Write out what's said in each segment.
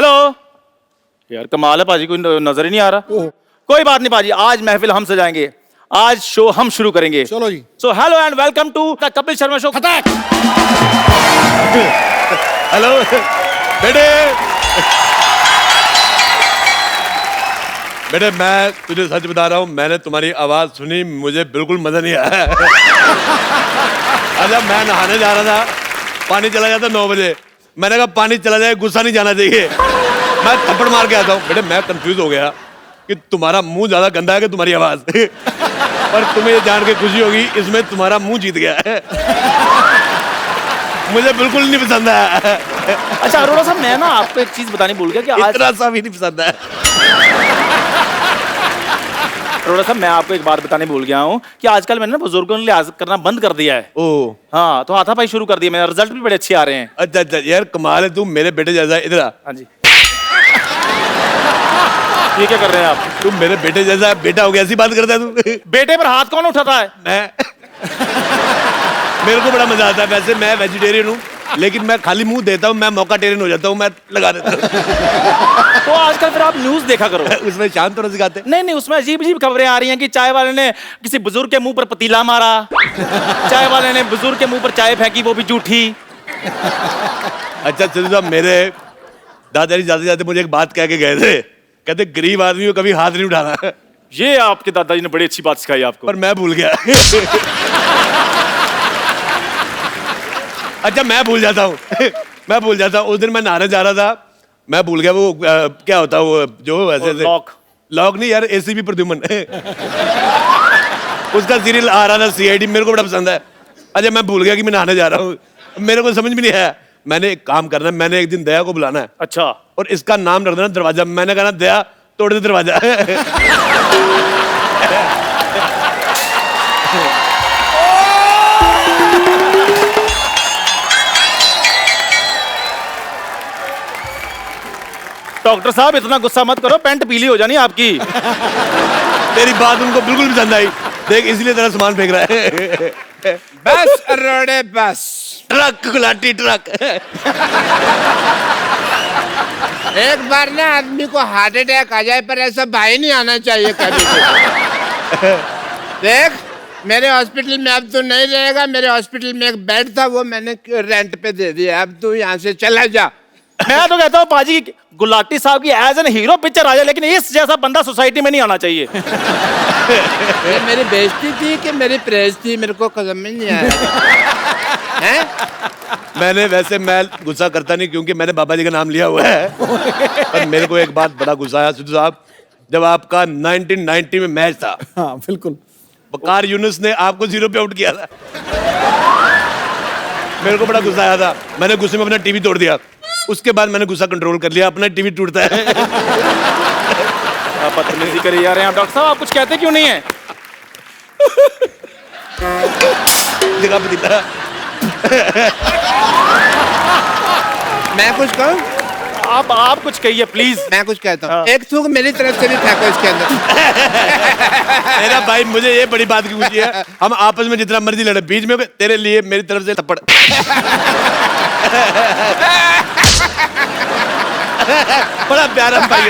Hello यार, कमाल है पाजी, कोई नजर ही नहीं आ रहा। कोई बात नहीं पाजी, आज महफिल हम सजाएंगे, आज शो हम शुरू करेंगे। चलो जी। So hello and welcome to the Kapil Sharma show. Hello बेटे, बेटे मैं तुझे सच बता रहा हूँ, मैंने तुम्हारी आवाज सुनी, मुझे बिल्कुल मजा नहीं आया। अच्छा, मैं नहाने जा रहा था, पानी चला जाता 9 बजे, मैंने कहा पानी चला जाए, गुस्सा नहीं जाना चाहिए, मैं थप्पड़ मार के आता हूँ। बेटे मैं कंफ्यूज हो गया कि तुम्हारा मुंह ज्यादा गंदा है कि तुम्हारी आवाज। पर तुम्हें ये जान के खुशी होगी, इसमें तुम्हारा मुंह जीत गया है। मुझे बिल्कुल नहीं पसंद है। अच्छा अरोड़ा साहब, मैं ना आपको एक चीज बतानी भूल गया कि आज इतना सा भी नहीं पसंद है। अरोड़ा साहब, मैं आपको एक बात बताने भूल गया हूँ कि आजकल मैंने ना बुजुर्गों ने लिहाज करना बंद कर दिया है। ओह हाँ, तो हाथापाई शुरू कर दिया, मेरे रिजल्ट भी बड़े अच्छे आ रहे हैं। अच्छा अच्छा यार, कमाल है, तू मेरे बेटे जैसा है। इधर आ। हाँ जी। ये क्या कर रहे हैं आप? तू मेरे बेटे जैसा बेटा हो गया, ऐसी बात करता है तू। बेटे पर हाथ कौन उठाता है? मैं मेरे को बड़ा मजा आता है। वैसे मैं वेजिटेरियन हूँ, लेकिन मैं खाली मुंह देता हूँ, मैं मौका टेरियन हो जाता हूँ, मैं लगा देता हूँ। तो आजकल फिर आप न्यूज देखा करो। उसमें शांत होना सिखाते। नहीं नहीं, उसमें अजीब अजीब खबरें आ रही हैं कि चाय वाले ने किसी बुजुर्ग के मुंह पर पतीला मारा, चाय वाले ने बुजुर्ग के मुंह पर चाय फेंकी, वो भी झूठी। अच्छा चलो साहब, मेरे दादाजी जाते जाते मुझे एक बात कह के गए थे, कहते गरीब आदमी को कभी हाथ नहीं उठाना। ये आपके दादाजी ने बड़ी अच्छी बात सिखाई आपको। पर मैं भूल गया। अच्छा मैं भूल जाता हूँ, मैं भूल जाता हूँ। उस दिन मैं नहाने जा रहा था, मैं भूल गया वो क्या होता है वो जो ऐसे लॉक लॉक नहीं यार, एसीपी प्रद्युमन। उसका सीरियल आ रहा था सीआईडी, मेरे को बड़ा पसंद है। अच्छा मैं भूल गया कि मैं नहाने जा रहा हूँ, मेरे को समझ में नहीं आया। मैंने एक काम करना है, मैंने एक दिन दया को बुलाना है। अच्छा। और इसका नाम रख देना दरवाजा। मैंने कहा दया तोड़ दे दरवाजा। डॉक्टर साहब इतना गुस्सा मत करो, पैंट पीली हो जानी आपकी। तेरी बात उनको बिल्कुल पसंद आई, देख इसलिए तेरा सामान फेंक रहा है। बस अरोड़े बस। Truck Gulati truck. एक बार ना आदमी को हार्ट अटैक आ जाए, पर ऐसा भाई नहीं आना चाहिए कभी भी। देख मेरे हॉस्पिटल में अब तू नहीं रहेगा, मेरे हॉस्पिटल में एक बेड था, वो मैंने रेंट पे दे दिया, अब तू यहाँ से चला जा। मैं तो कहता हूँ पाजी, गुलाटी साहब की एज एन हीरो पिक्चर आ जाए, लेकिन इस जैसा बंदा सोसाइटी में नहीं आना चाहिए। ये मेरी बेइज्जती थी कि मेरी प्रेज थी, मेरे को समझ नहीं आया। हैं? मैंने वैसे मैं गुस्सा करता नहीं, क्योंकि मैंने बाबा जी का नाम लिया हुआ है। पर मेरे को एक बात बड़ा गुस्सा आया सिद्धू साहब, जब आपका 1990 में मैच था। हाँ बिल्कुल। वकार यूनुस ने आपको 0 पे आउट किया था। मेरे को बड़ा गुस्सा आया था, मैंने गुस्से में अपना टीवी तोड़ दिया। उसके बाद मैंने गुस्सा कंट्रोल कर लिया, अपना टीवी टूटता है। आप बदतमीजी करी जा रहे हैं डॉक्टर साहब, आप कुछ कहते क्यों नहीं है? जगह पे दिखा। मैं कुछ कहूँ? आप कुछ कहिए प्लीज। मैं कुछ कहता हूँ। हाँ। एक थूक मेरी तरफ से भी फेंको इसके अंदर। मेरा भाई, मुझे ये बड़ी बात की खुशी है, हम आपस में जितना मर्जी लड़े, बीच में तेरे लिए मेरी तरफ से थप्पड़। बड़ा प्यारा भाई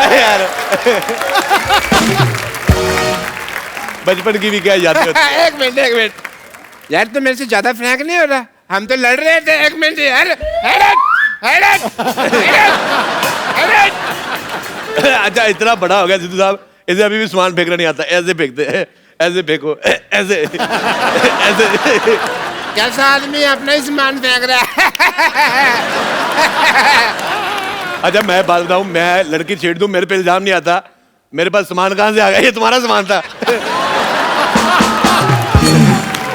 है यार। बचपन की भी क्या याद होती है। एक मिनट यार, तो मेरे से ज्यादा फ्रैंक नहीं हो रहा, हम तो लड़ रहे थे। एक मिनट यार। अच्छा इतना बड़ा हो गया सिद्धू साहब, इसे अभी भी सामान फेंकना नहीं आता, ऐसे फेंकते हैं, ऐसे फेंको, ऐसे ऐसे। कैसा आदमी अपना ही सामान फेंक रहा है। अच्छा मैं बात बताऊं, मैं लड़की छेड़ दूं, मेरे पे इल्जाम नहीं आता। मेरे पास सामान कहां से आ गया? ये तुम्हारा सामान था।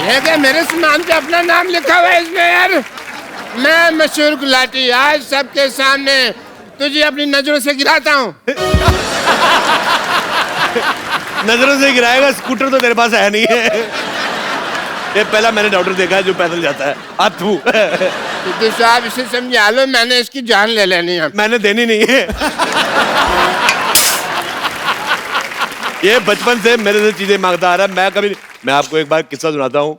ये क्या मेरे सामान पे अपना नाम लिखा हुआ है इसमें यार? मैं मशहूर गुलाटी आज सबके सामने तुझे अपनी नजरों से गिराता हूँ। नजरों से गिराएगा? स्कूटर तो तेरे पास है नहीं है। ये पहला मैंने डॉक्टर देखा है जो पैदल जाता है। अथू सिद्धू साहब इसे समझा लो, मैंने इसकी जान ले लेनी है। मैंने देनी नहीं है। ये बचपन से मेरे से चीजें मांगता आ रहा है। मैं आपको एक बार किस्सा सुनाता हूँ।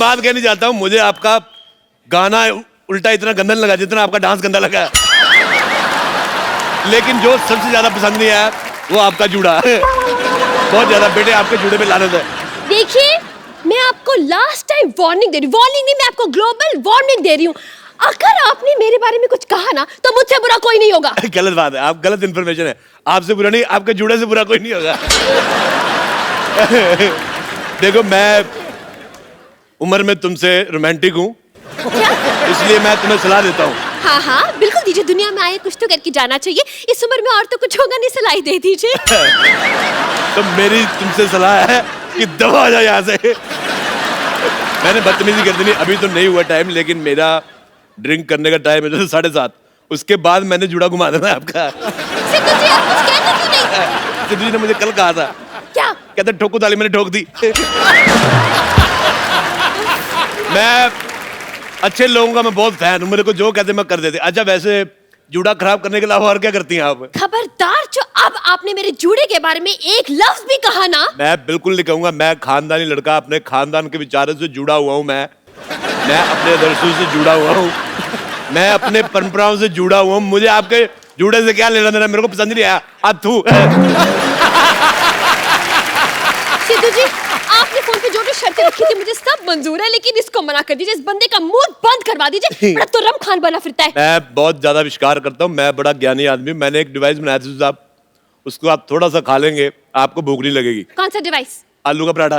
बात कहनी चाहता हूँ, मुझे आपका गाना उल्टा इतना गंदा नहीं लगा जितना आपका डांस गंदा लगा। लेकिन जो सबसे ज्यादा पसंद नहीं आया वो आपका जूड़ा। बहुत ज्यादा बेटे, आपके जूड़े पे लानत है। देखिए, मैं आपको लास्ट टाइम वार्निंग दे रही हूँ। वार्निंग नहीं, मैं आपको ग्लोबल वार्निंग दे रही हूँ। अगर आपने मेरे बारे में कुछ कहा ना तो मुझसे बुरा कोई नहीं होगा। गलत बात है, आप गलत इन्फॉर्मेशन है। आपसे बुरा नहीं, आपके जूड़े से बुरा कोई नहीं होगा। देखो, मैं उम्र में तुमसे रोमांटिक हूँ, इसलिए मैं तुम्हें सलाह देता हूँ। हाँ हाँ बिल्कुल दीजिए, दुनिया में आए कुछ तो करके जाना चाहिए। इस उम्र में और तो कुछ होगा नहीं, सलाह दे दीजिए। तो मेरी तुमसे सलाह है कि दबा आ जाए यहाँ से। मैंने बदतमीजी कर दी, अभी तो नहीं हुआ टाइम, लेकिन मेरा ड्रिंक करने का टाइम है 7:30। उसके बाद मैंने जुड़ा घुमा देना आपका। सिद्धू जी, आप कुछ कहते क्यों नहीं? सिद्धू जी ने मुझे कल कहा था, क्या? कहते ठोको ताली, मैंने ठोक दी। मैं अच्छे लोगों का मैं बहुत फैन हूँ, मेरे को जो कहते मैं कर देते। अच्छा, वैसे जूड़ा खराब करने के अलावा और क्या करती हैं आप? खबरदार, जो अब आपने मेरे जूड़े के बारे में एक लफ्ज भी कहा ना। मैं बिल्कुल नहीं कहूंगा। मैं खानदानी लड़का, अपने खानदान के विचारों से जुड़ा हुआ हूँ। मैं अपने आदर्शों से जुड़ा हुआ हूँ, मैं अपने परंपराओं से जुड़ा हुआ हूँ। मुझे आपके जूड़े से क्या लेना देना, मेरे को पसंद नहीं आया। आप थू। सिद्धू जी, आपने फोन पे जो भी शर्तें रखी थी मुझे सब मंजूर है, लेकिन इसको मना कर दीजिए। इस बंदे का मुंह बंद करवा दीजिए, बड़ा तुर्रम खान बना फिरता है। मैं बहुत ज्यादा विश्वास करता हूँ, मैं बड़ा ज्ञानी आदमी। मैंने एक डिवाइस बनाया था साहब, उसको आप थोड़ा सा खा लेंगे, आपको भूख नहीं लगेगी। कौन सा डिवाइस? आलू का पराठा।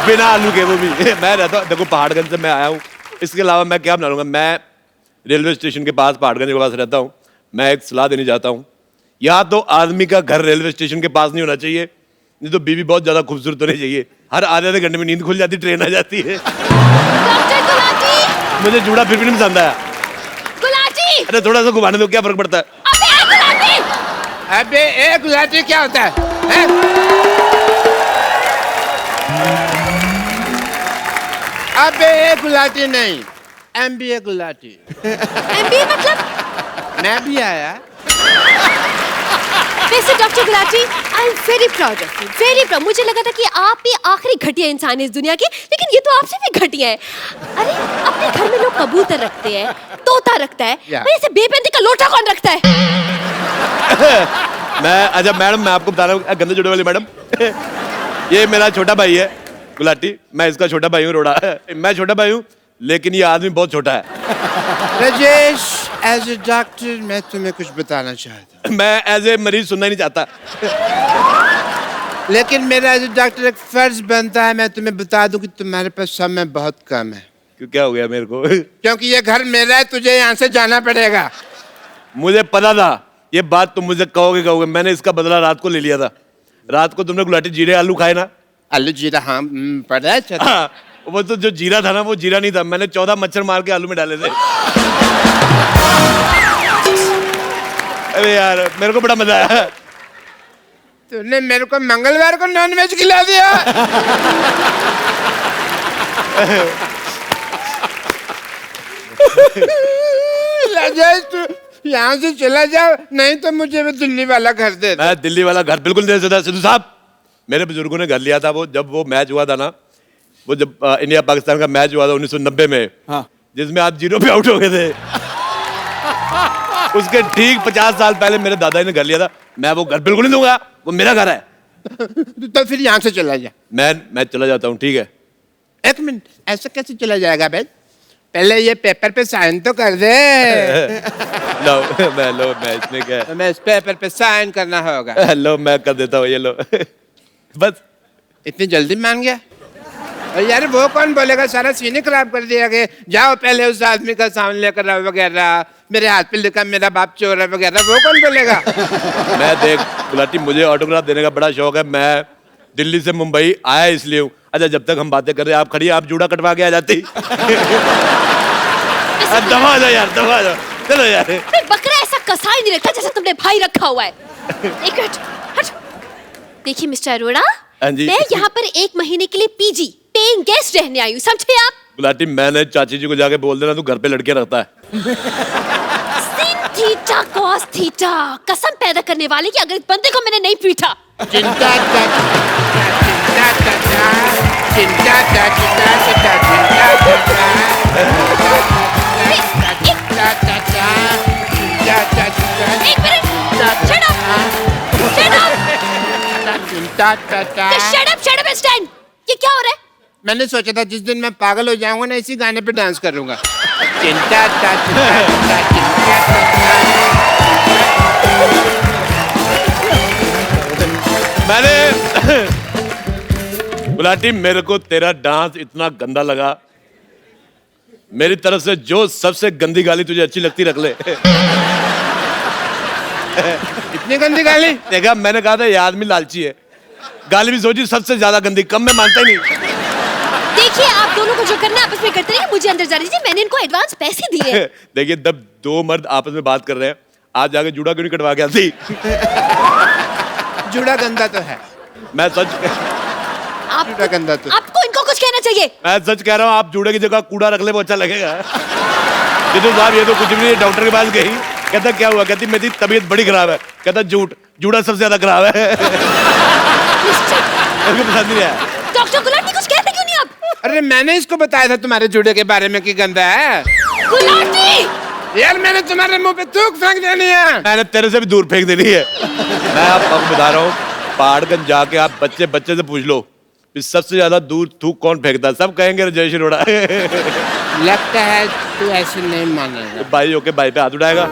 बिना आलू के, वो भी। मैं रहता हूँ, देखो पहाड़गंज से मैं आया हूँ, इसके अलावा मैं क्या बना लूंगा। मैं रेलवे स्टेशन के पास, पहाड़गंज के पास रहता हूँ। मैं एक सलाह देनी चाहता हूँ, या तो आदमी का घर रेलवे स्टेशन के पास नहीं होना चाहिए, नहीं तो बीवी बहुत ज्यादा खूबसूरत होनी चाहिए। हर आधे घंटे में नींद खुल जाती, ट्रेन आ जाती है। डॉक्टर गुलाटी! मुझे जूड़ा फिर भी नहीं पसंद आया। गुलाटी! अरे थोड़ा सा घुमाने दो, क्या फर्क पड़ता है? अबे गुलाटी! अबे एक गुलाटी क्या होता है? अबे एक गुलाटी नहीं, MBA गुलाटी। MBA मतलब? मैं भी आया। वैसे doctor Gulati, I am very proud of you, very proud. मुझे लगा था कि आप ही आखिरी घटिया इंसान है इस दुनिया की, लेकिन ये तो आपसे भी घटिया है। अरे, अपने घर में लोग कबूतर रखते हैं, तोता रखता है, भाई ऐसे बेपंदी का लोटा कौन रखता है? अच्छा मैडम, मैं आपको बता रहा हूँ, गंदे जुड़े वाली मैडम, ये मेरा छोटा भाई है गुलाटी। मैं इसका छोटा भाई हूँ, रोड़ा। मैं छोटा भाई हूँ, लेकिन ये आदमी बहुत छोटा है। राजेश, एज ए डॉक्टर मैं तुम्हें कुछ बताना चाहता हूँ। मैं एज ए मरीज सुनना ही नहीं चाहता, लेकिन मेरा एज ए डॉक्टर एक फर्ज बनता है, मैं तुम्हें बता दूं कि तुम्हारे पास समय बहुत कम है। क्यों, क्या हो गया मेरे को? क्योंकि ये घर मेरा है, तुझे यहाँ से जाना पड़ेगा। मुझे पता था ये बात तुम मुझे कहोगे। मैंने इसका बदला रात को ले लिया था। रात को तुमने गुलाटी जीरे आलू खाए ना? आलू जीरा, हाँ पड़ा है। हाँ, वो तो जो जीरा था ना, वो जीरा नहीं था। मैंने 14 मच्छर मार के आलू में डाले थे। अरे यार, मेरे को बड़ा मजा आया। तूने मेरे को मंगलवार को नॉनवेज खिला दिया। राजेश, तू यहाँ से चला जाओ, नहीं तो मुझे वो दिल्ली वाला घर दे। मैं दिल्ली वाला घर बिल्कुल नहीं दे सकता सिद्धू साहब। मेरे बुजुर्गों ने घर लिया था, वो जब वो मैच हुआ था ना, वो जब इंडिया पाकिस्तान का मैच हुआ था 1990 में, हाँ, जिसमें आप 0 पे आउट हो गए थे। उसके ठीक 50 साल पहले मेरे दादाजी ने घर लिया था। मैं वो घर बिल्कुल नहीं दूंगा, वो मेरा घर है। तो फिर यहाँ से चला जा। मैं चला जाता हूँ, ठीक है? एक मिनट, ऐसा कैसे चला जाएगा भाई? पहले ये पेपर पे साइन तो कर दे। मैं इसमें क्या है? मैं इस पेपर पे साइन करना होगा। लो, मैं कर देता हूँ, ये लो। बस इतनी जल्दी मान गया? और यार वो कौन बोलेगा, सारा सीन खराब कर दिया कि जाओ पहले उस आदमी का सामान लेकर आओ वगैरह, मेरे हाथ पे लिखा मेरा बाप चोर है वगैरह, वो कौन बोलेगा? मैं देख गुलाटी, मुझे ऑटोग्राफ देने का बड़ा शौक है। मैं दिल्ली से मुंबई आया इसलिए हूँ। अच्छा, जब तक हम बातें कर रहे हैं, आप खड़ी, आप जूड़ा कटवा के आ जाती। दबा जाओ यार, दबा जाओ, चलो यार। बकरा ऐसा कसाई नहीं रखा जैसा तुमने भाई रखा हुआ है। एक मिनट, हट। देखिए मिस्टर अरोड़ा, मैं यहाँ पर 1 महीने के लिए पीजी पेइंग गेस्ट रहने आई हूँ, समझे आप? गुलाटी, मैंने चाची जी को जाके बोल देना तू घर पे लड़के रखता है। sin थीटा cos थीटा, कसम पैदा करने वाले की, अगर इस बंदे को मैंने नहीं पीटा। चिंता चिंता चा चिंता चा चिंता एक minute shut up shut up stand ये क्या हो रहा है मैंने सोचा था जिस दिन मैं पागल हो जाऊंगा ना इसी गाने पे डांस करूंगा चिंता चा चिंता मैंने गुलाटी मेरे को तेरा डांस इतना गंदा लगा मेरी तरफ से जो सबसे गंदी गाली तुझे अच्छी लगती रख ले इतनी गंदी गाली देखा मैंने कहा था ये आदमी लालची है गाली भी सोची सबसे ज्यादा गंदी कम में मानता ही नहीं देखिए आप दोनों को जो करना है आपस में करते रहिए मुझे अंदर जाने दीजिए मैंने इनको एडवांस पैसे दिए हैं। देखिए जब दो मर्द आपस में बात कर रहे हैं आज जाके जूड़ा क्यों नहीं कटवा के आती जुड़ा गंदा तो है मैं सच जुड़ा गंदा तो आपको इनको कुछ कहना चाहिए मैं सच कह रहा हूँ आप जूड़े की जगह कूड़ा रख ले वो अच्छा लगेगा जितू साहब ये तो कुछ भी नहीं डॉक्टर के पास गई कहता क्या हुआ कहती मेरी तबीयत बड़ी खराब है कहता जूड़ा सबसे ज्यादा खराब है मेरे को पसंद नहीं आया डॉक्टर गुलाटी कुछ कहते क्यों नहीं आप अरे मैंने इसको बताया था तुम्हारे जुड़े के बारे में कि गंदा है गुलाटी यार मैंने तुम्हारे मुंह पे थूक फेंक देनी है मैंने तेरे से भी दूर फेंक देनी है मैं आपको बता रहा हूँ पहाड़गंज जाके आप बच्चे से पूछ लो कि सबसे ज्यादा दूर थूक कौन फेंकता है सब कहेंगे जय श्री रोड़ा लगता है तू ऐसे नहीं मानेगा भाई होके भाई पे हाथ उठाएगा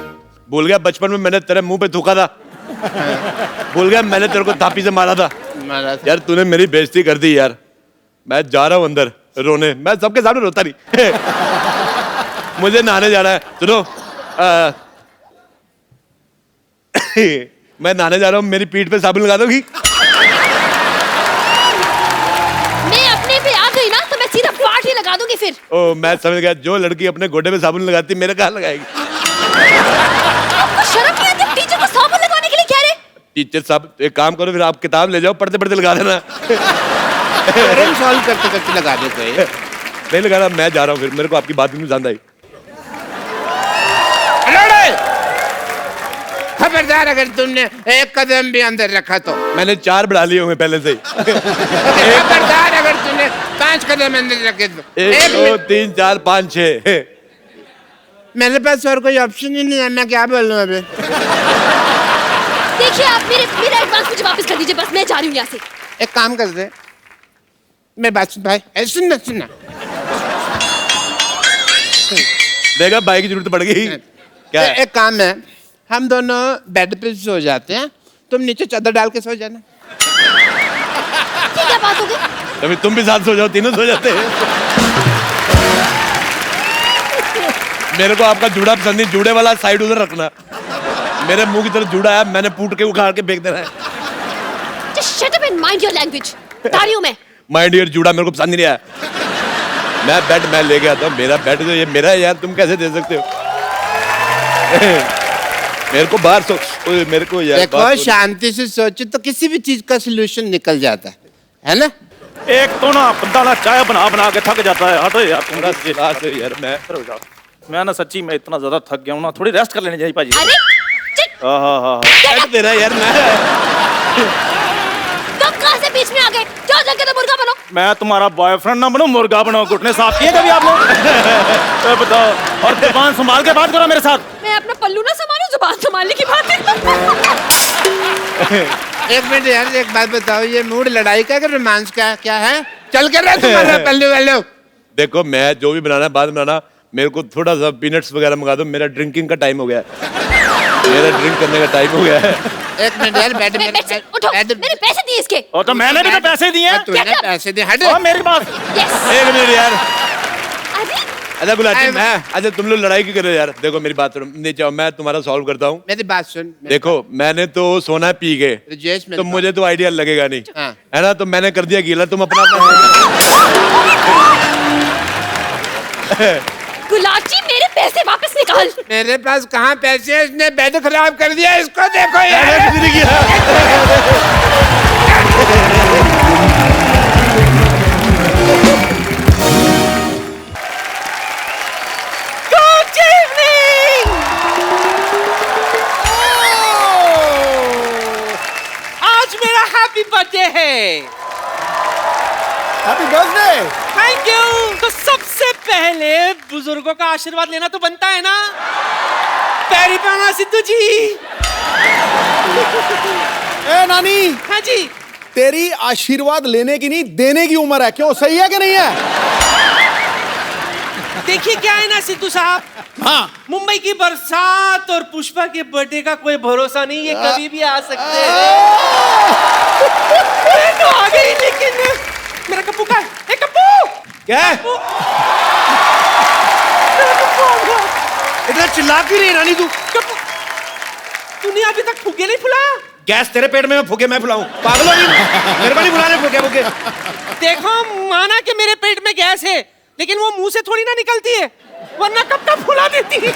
भूल गया बचपन में मैंने तेरे मुंह पे थूका था भूल गया मैंने तेरे को थापी से मारा था महाराज यार तूने मेरी बेइज्जती कर दी यार मैं जा रहा हूँ अंदर रोने मैं सबके सामने रोता नहीं मुझे नहाने जाना है सुनो मैं नहाने जा रहा हूँ मेरी पीठ पे साबुन लगा दोगी मैं अपने पे आ गई ना तो मैं सीधा पार्ट ही लगा दूंगी फिर ओ मैं समझ गया जो लड़की अपने गोडे पे साबुन लगाती मेरे कहाँ लगाएगी आपको शर्म नहीं आती टीचर को साबुन लगाने के लिए कह रहे टीचर साहब एक काम करो फिर आप किताब ले जाओ पढ़ते पढ़ते लगा देना प्रॉब्लम सॉल्व करते करते लगा दे कोई नहीं लगा रहा मैं जा रहा हूँ फिर मेरे को आपकी बात भी नहीं पसंद आई खबरदार अगर तुमने एक कदम भी अंदर रखा तो मैंने 4 बढ़ा लिए होंगे पहले से ही खबरदार अगर तुमने 5 कदम अंदर रखे तो 1 2 3 4 5 6 मेरे पास और कोई ऑप्शन ही नहीं है मैं क्या बोलूं अभी देखिए आप मेरा एडवांस मुझे वापस कर दीजिए बस मैं जा रही हूँ यहाँ से एक काम कर दे मैं बात सुन भाई ऐसे सुनना सुनना देखा भाई की जरूरत पड़ गई क्या है? एक काम है हम दोनों बेड पे सो जाते हैं तुम नीचे चादर डाल के सो जाना ये क्या बात हो गई तभी तुम भी साथ सो जाओ तीनों सो जाते हैं मेरे को आपका जूड़ा पसंद नहीं जूड़े वाला साइड उधर रखना मेरे मुंह की तरफ जूड़ा है मैंने पूट के उखाड़ के फेंक देना है Just shut up and mind your language बता रही हूँ मैं माय डियर जूड़ा मेरे को पसंद नहीं आया मैं बेड मैं लेके आता हूँ मेरा बेड तो ये मेरा है यार तुम कैसे दे सकते हो मेरे को बाहर सो मेरे को यार देखो शांति से सोचो तो किसी भी चीज का सोल्यूशन निकल जाता है ना एक तो ना बंदा ना चाय बना बना के थक जाता है हटो यार तुम यार मैं ना सच्ची मैं इतना ज्यादा थक गया हूँ ना थोड़ी रेस्ट कर लेनी चाहिए भाजी अरे हाँ बेड दे रहा है यार मैं तुम कहाँ से बीच में आ गए जाओ जल्दी तो मुर्गा बनो मैं तुम्हारा बॉयफ्रेंड ना बनो मुर्गा बनो घुटने साफ किए कभी आप लोग ए, बताओ और जुबान संभाल के बात करो मेरे साथ मैं अपना पल्लू ना संभालूं जुबान संभालने की बात है एक मिनट यार एक बात बताओ ये मूड लड़ाई का रोमांस का क्या है चल कर रहा तुम्हारा पल्लू वालो देखो मैं जो भी बनाना है बाद में बनाना मेरे को थोड़ा सा पीनट्स वगैरह मंगा दो मेरा ड्रिंकिंग का टाइम हो गया है मेरा ड्रिंक करने का टाइम हो गया है एक मिनट यार बैठ उठो मैंने पैसे दिए इसके और तो मैंने भी तो पैसे दिए हैं तूने पैसे दे हट और मेरी बात यस एक मिनट यार अरे अच्छा गुलाटी मैं अच्छा तुम लोग लड़ाई क्यों कर रहे हो यार देखो मेरी बात सुनो नीचे आओ मैं तुम्हारा सॉल्व करता हूँ मेरी बात सुन देखो मैंने तो सोना पी गए जेश में तो मुझे तो आइडिया लगेगा नहीं हाँ। है ना तो मैंने कर दिया गीला तुम अपना गुलाटी मेरे पैसे वापस निकाल मेरे पास कहाँ पैसे हैं इसने बेड खराब कर दिया इसको देखो यार Good evening! आज मेरा हैप्पी बर्थडे है हैप्पी बर्थडे। Thank you. तो सबसे पहले बुजुर्गों का आशीर्वाद लेना तो बनता है ना। पैरी पाना सिद्धू जी। ए नानी, हाँ जी। तेरी आशीर्वाद लेने की नहीं देने की उम्र है, क्यों? सही है कि नहीं है? देखिए क्या है ना सिद्धू साहब, हाँ, मुंबई की बरसात और पुष्पा के बर्थडे का कोई भरोसा नहीं, ये कभी भी आ सकते हैं। मैं तो आ गई, लेकिन मेरा कप्पू का है। ए कप्पू! क्या है? कप्पू! मेरा कप्पू आ गया। इतना चिल्ला क्यों रही है रानी तू? कप्पू, तूने अभी तक फुगे नहीं फुलाया? गैस तेरे पेट में, मैं फुगे मैं फुलाऊं? पागल हो गई? मेरे को नहीं बुलाने फुगे फुगे। देखो, माना कि मेरे पेट में गैस है, लेकिन वो मुंह से थोड़ी ना निकलती है, वरना कब तक फुला देती है।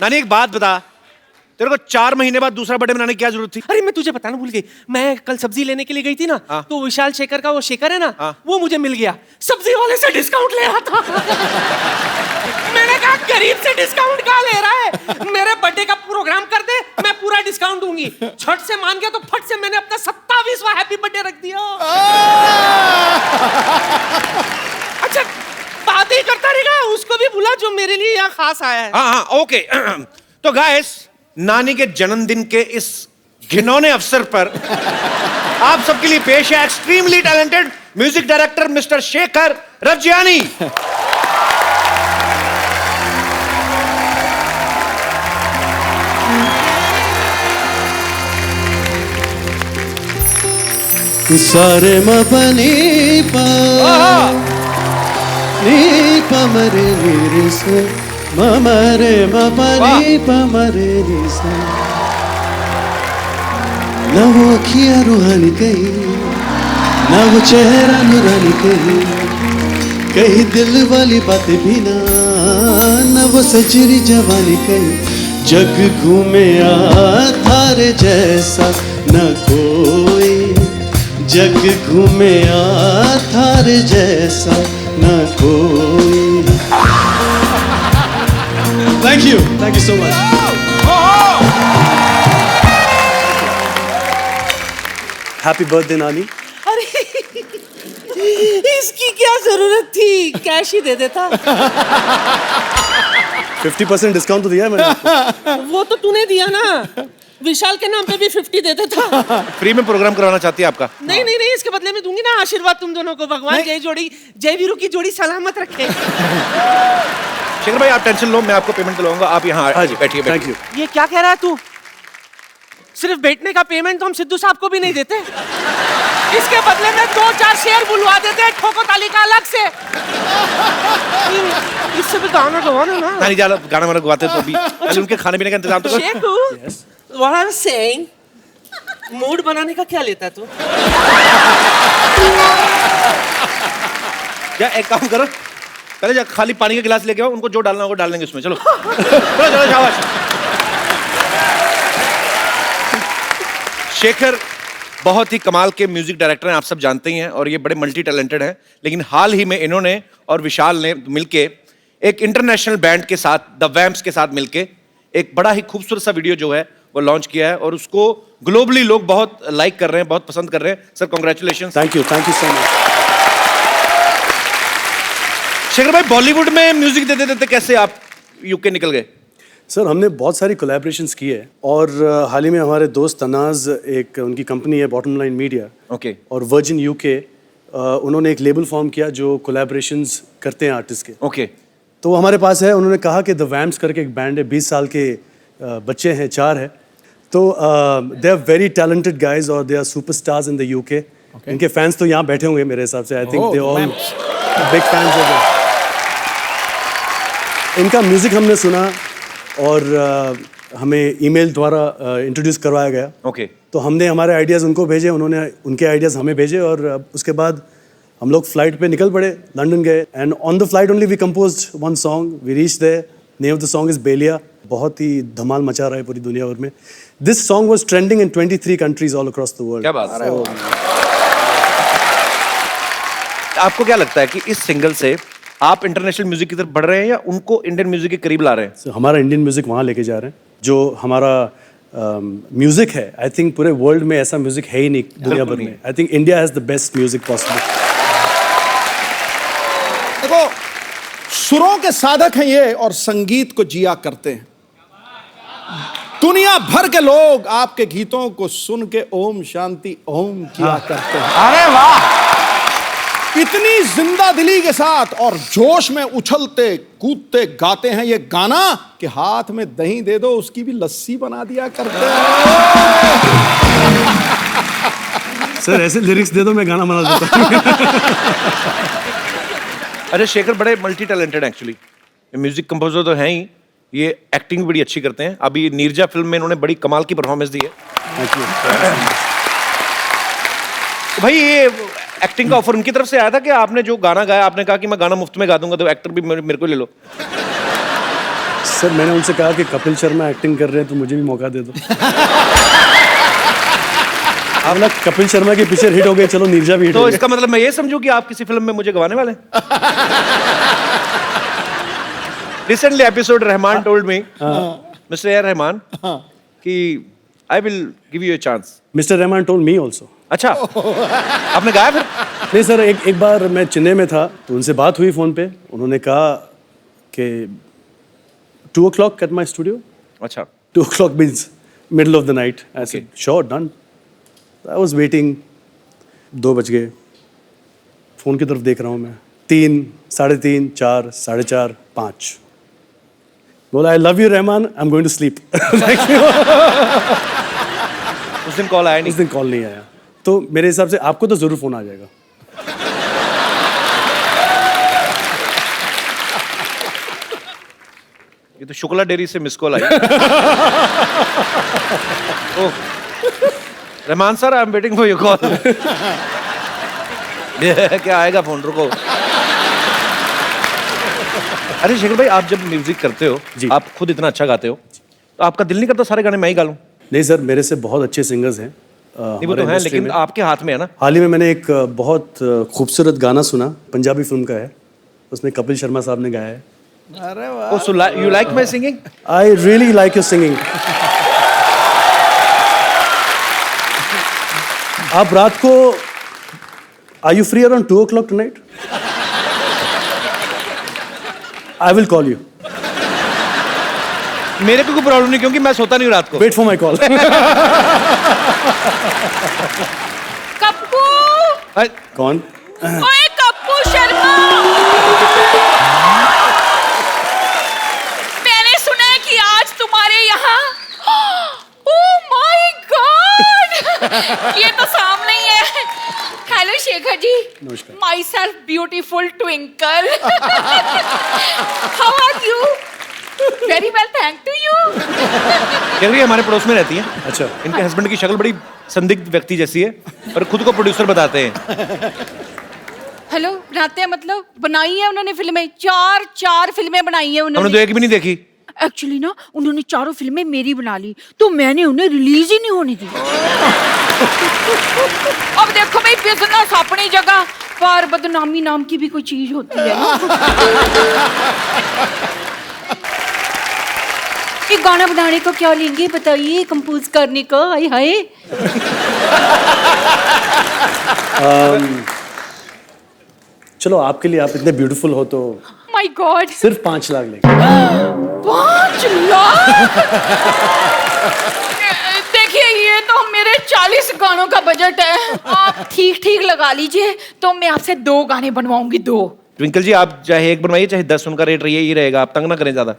नानी एक बात बता, तेरे को 4 महीने बाद दूसरा बर्थडे मनाने की क्या जरूरत थी? अरे मैं तुझे बताना भूल गई, मैं कल सब्जी लेने के लिए गई थी ना, हाँ। तो विशाल शेखर का वो शेखर है ना, हाँ। वो मुझे मिल गया, सब्जी वाले से डिस्काउंट ले रहा था। मैंने कहा गरीब से डिस्काउंट कहाँ ले रहा है, मेरे बर्थडे का प्रोग्राम कर दे, मैं पूरा डिस्काउंट दूंगी। छठ से मान गया तो फट से मैंने अपना 27वां हैप्पी बर्थडे रख दिया। अच्छा, बात ही करता रहेगा, उसको भी बुला जो मेरे लिए यहाँ खास आया है। हाँ हाँ ओके। तो गाइस, नानी के जन्मदिन के इस घिनौने अवसर पर आप सबके लिए पेश है extremely talented music director mister Shekhar Ravjiani. सारे मपनी पा नी पमरे रे से ममरे मपनी पमरे रे से न वो अखियाँ रूहानी कही, न वो चेहरा नूरानी कही दिल वाली बातें भी ना, न वो सजरी जवानी कही। जग घूमे थारे जैसा न कोई, जग घूमे थारे जैसा न कोई। Thank you so much. Happy birthday नानी। अरे इसकी क्या जरूरत थी, कैश ही दे देता। 50% डिस्काउंट तो दिया है मैंने। वो तो तूने दिया ना, विशाल के नाम पे भी 50 दे देता। फ्री में प्रोग्राम करवाना चाहती है आपका? नहीं नहीं नहीं, इसके बदले में दूंगी ना आशीर्वाद तुम दोनों को। भगवान जय वीरू की जोड़ी सलामत रखे। शेखर भाई आप टेंशन लो, मैं आपको पेमेंट दिलवाऊंगा, आप यहाँ बैठिए। Thank you. ये क्या कह रहा है तू? सिर्फ बैठने का पेमेंट तो हम सिद्धू साहब को भी नहीं देते, इसके बदले में 2-4 शेयर बुलवा देते हैं ठोको ताली का अलग से। इससे भी गाना गवाना ना। नानी ज्यादा गाना वाना गवाते तो अभी पहले उनके खाने पीने का इंतजाम तो कर। Shekhu, what I'm saying, mood बनाने का क्या लेता है तू? या एक काम करो, पहले जा खाली पानी का गिलास लेके आओ, उनको जो डालना होगा डाल देंगे उसमें। चलो चलो चलो शाबाश। शेखर बहुत ही कमाल के म्यूजिक डायरेक्टर हैं, आप सब जानते ही हैं, और ये बड़े मल्टी टैलेंटेड हैं। लेकिन हाल ही में इन्होंने और विशाल ने मिलके एक इंटरनेशनल बैंड के साथ, द वैम्प्स के साथ मिलके एक बड़ा ही खूबसूरत सा वीडियो जो है वो लॉन्च किया है, और उसको ग्लोबली लोग बहुत लाइक कर रहे हैं, बहुत पसंद कर रहे हैं। Sir congratulation. Thank you so much. Shekhar भाई, बॉलीवुड में म्यूजिक देते देते कैसे आप यूके निकल गए? सर हमने बहुत सारी कोलैबोरेशंस की है, और हाल ही में हमारे दोस्त तनाज, एक उनकी कंपनी है बॉटम लाइन मीडिया, ओके, और वर्जिन यूके, उन्होंने एक लेबल फॉर्म किया जो कोलैबोरेशंस करते हैं आर्टिस्ट के। ओके, तो वो हमारे पास है। उन्होंने कहा कि द वैम्प्स करके एक बैंड है, 20 साल के बच्चे हैं, 4 है, तो they are very talented guys और they are superstars in the UK. इनके फैंस तो यहाँ बैठे होंगे मेरे हिसाब से। I think they all big fans of इनका म्यूजिक हमने सुना, और हमें ईमेल द्वारा इंट्रोड्यूस करवाया गया। ओके, तो हमने हमारे आइडियाज़ उनको भेजे, उन्होंने उनके आइडियाज़ हमें भेजे, और उसके बाद हम लोग फ्लाइट पे निकल पड़े, लंदन गए, and on the flight only we composed one song, we reach there, name of the song is Beliya. बहुत ही धमाल मचा रहा है पूरी दुनिया भर में। This song was trending in 23 countries all across the world. क्या बात है। आपको क्या लगता है कि इस सिंगल से आप इंटरनेशनल म्यूजिक की तरफ बढ़ रहे हैं या उनको इंडियन म्यूजिक के करीब ला रहे हैं? हमारा इंडियन म्यूजिक वहाँ लेके जा रहे हैं, जो हमारा म्यूजिक है, आई थिंक पूरे वर्ल्ड में ऐसा म्यूजिक है ही नहीं दुनिया भर में. I think India has the best music possible. देखो, सुरों के साधक हैं ये और संगीत को जिया करते हैं. दुनिया भर के लोग आपके गीतों को सुन के ओम शांति ओम किया करते हैं. अरे वाह, इतनी जिंदा दिली के साथ और जोश में उछलते कूदते गाते हैं ये गाना कि हाथ में दही दे दो उसकी भी लस्सी बना दिया करते हैं. सर ऐसे लिरिक्स दे दो, मैं गाना बना देता हूँ. अरे शेखर बड़े multi talented actually. Music composer तो हैं ही, ये एक्टिंग बड़ी अच्छी करते हैं. अभी नीरजा फिल्म में इन्होंने बड़ी कमाल की परफॉर्मेंस दी है. तो भाई ये एक्टिंग का ऑफर उनकी तरफ से आया था कि आपने जो गाना गाया आपने कहा कि मैं गाना मुफ्त में गा दूंगा, तो एक्टर भी मेरे को ले लो. सर मैंने उनसे कहा कि कपिल शर्मा एक्टिंग कर रहे हैं तो मुझे भी मौका दे दो. आप ना कपिल शर्मा के पिक्चर हिट हो गए, चलो नीरजा भी हिट हो तो गए. इसका मतलब मैं ये समझूं कि आप किसी फिल्म में मुझे गवाने वाले हैं. Recently episode Rahman told me, Mr. A. Rahman, कि I will give you a chance. Mister Rahman told me also. अच्छा, आपने गाया फिर? नहीं सर, एक बार मैं चेन्नई में था तो उनसे बात हुई फ़ोन पे. उन्होंने कहा कि 2 o'clock at my studio. अच्छा. 2 o'clock means middle of the night. I said, sure, done. I was waiting. 2 बज गए. फ़ोन की तरफ देख रहा हूँ मैं. 3, 3:30, 4, 4:30, 5. बोला, I love you Rahman, I'm going to sleep. उस दिन कॉल आया नहीं. उस दिन कॉल नहीं आया. तो मेरे हिसाब से आपको तो ज़रूर फ़ोन आ जाएगा. ये तो शुक्ला डेयरी से miss call I. Oh, Rahman sir, I am waiting for your call. क्या आएगा फोन, रुको. अरे शेखर भाई, आप जब म्यूजिक करते हो, आप खुद इतना अच्छा गाते हो, तो आपका दिल नहीं करता सारे गाने मैं ही गा लूं? नहीं सर, मेरे से बहुत अच्छे सिंगर्स हैं. नहीं वो तो है, लेकिन आपके हाथ में है ना. हाल ही में मैंने एक बहुत खूबसूरत गाना सुना, पंजाबी फिल्म का है. उसमें कपिल शर्मा साहब ने गाया है. अरे वाह. So you like my singing? I really like your singing. आप रात को are you free around 2 o'clock tonight? I will call you. मेरे को कोई प्रॉब्लम नहीं, क्योंकि मैं सोता नहीं रात को. Wait for my call. Kappu, कौन? ओए कप्पू शर्मा, मैंने सुना है कि आज तुम्हारे यहाँ, ओह माय गॉड, ये तो सामने ही है. हेलो शेखर जी. नमस्कार. Myself beautiful Twinkle. How are you? Very well, thank to you. क्या ये हमारे पड़ोस में रहती है. अच्छा. इनके हस्बैंड की शक्ल बड़ी संदिग्ध व्यक्ति जैसी है और खुद को प्रोड्यूसर बताते हैं. हेलो, बनाते हैं मतलब बनाई है उन्होंने फिल्में, 4 फिल्में बनाई है हमने तो उन्होंने. एक भी नहीं देखी. एक्चुअली ना उन्होंने 4 फिल्में मेरी बना ली, तो मैंने उन्हें रिलीज ही नहीं होने दी. अब देखो भाई, बिजनेस अपनी जगह पर बदनामी नाम की भी कोई चीज होती है ना. ये गाना बनाने को क्या लेंगे बताइए, कंपोज करने को? हाय हाय. चलो, आपके लिए, आप इतने ब्यूटीफुल हो तो माय गॉड, सिर्फ 5 लाख लेंगे. 5 लाख? देखिए, ये तो मेरे 40 गानों का बजट है. आप ठीक ठीक लगा लीजिए, तो मैं आपसे 2 गाने बनवाऊंगी. 2. ट्विंकल जी, आप चाहे 1 बनवाइए चाहे 10, उनका रेट ही रहेगा. आप तंग ना करें ज्यादा.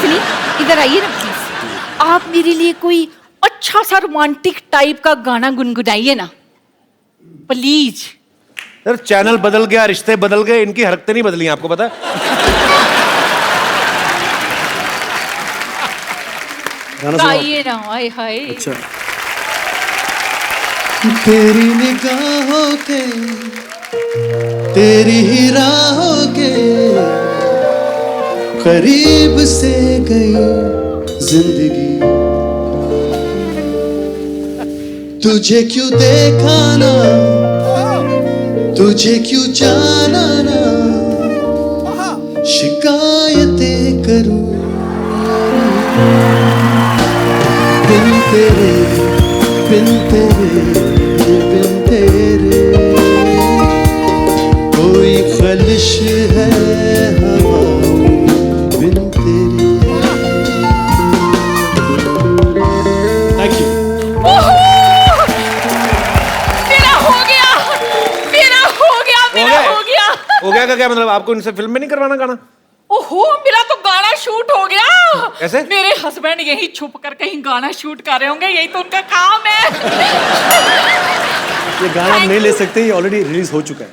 सुनिए, इधर आइए ना प्लीज. आप मेरे लिए कोई अच्छा सा रोमांटिक टाइप का गाना गुनगुनाइए ना प्लीज. सर, चैनल बदल गया, रिश्ते बदल गए, इनकी हरकतें नहीं बदली, आपको पता है? गाना सुनाओ. गाइए ना. हाय हाय. अच्छा. तेरी निगाहों के, तेरी ही राहों के करीब से गई जिंदगी. तुझे क्यों देखा ना, तुझे क्यों जाना ना, शिकायतें करूं दिल तेरे बिन तेरे बिन तेरे कोई खलिश है हवाओं बिन तेरे। Thank you. मेरा हो गया, मेरा हो गया, मेरा हो गया। हो गया का क्या मतलब? आपको इनसे फिल्म में नहीं करवाना गाना? ओहो, मेरा तो गाना शूट हो गया। कैसे? मेरे हस्बैंड यही छुप कर कहीं गाना शूट कर रहे होंगे, यही तो उनका काम है। ये गाना हम नहीं ले सकते, ये ऑलरेडी रिलीज हो चुका है।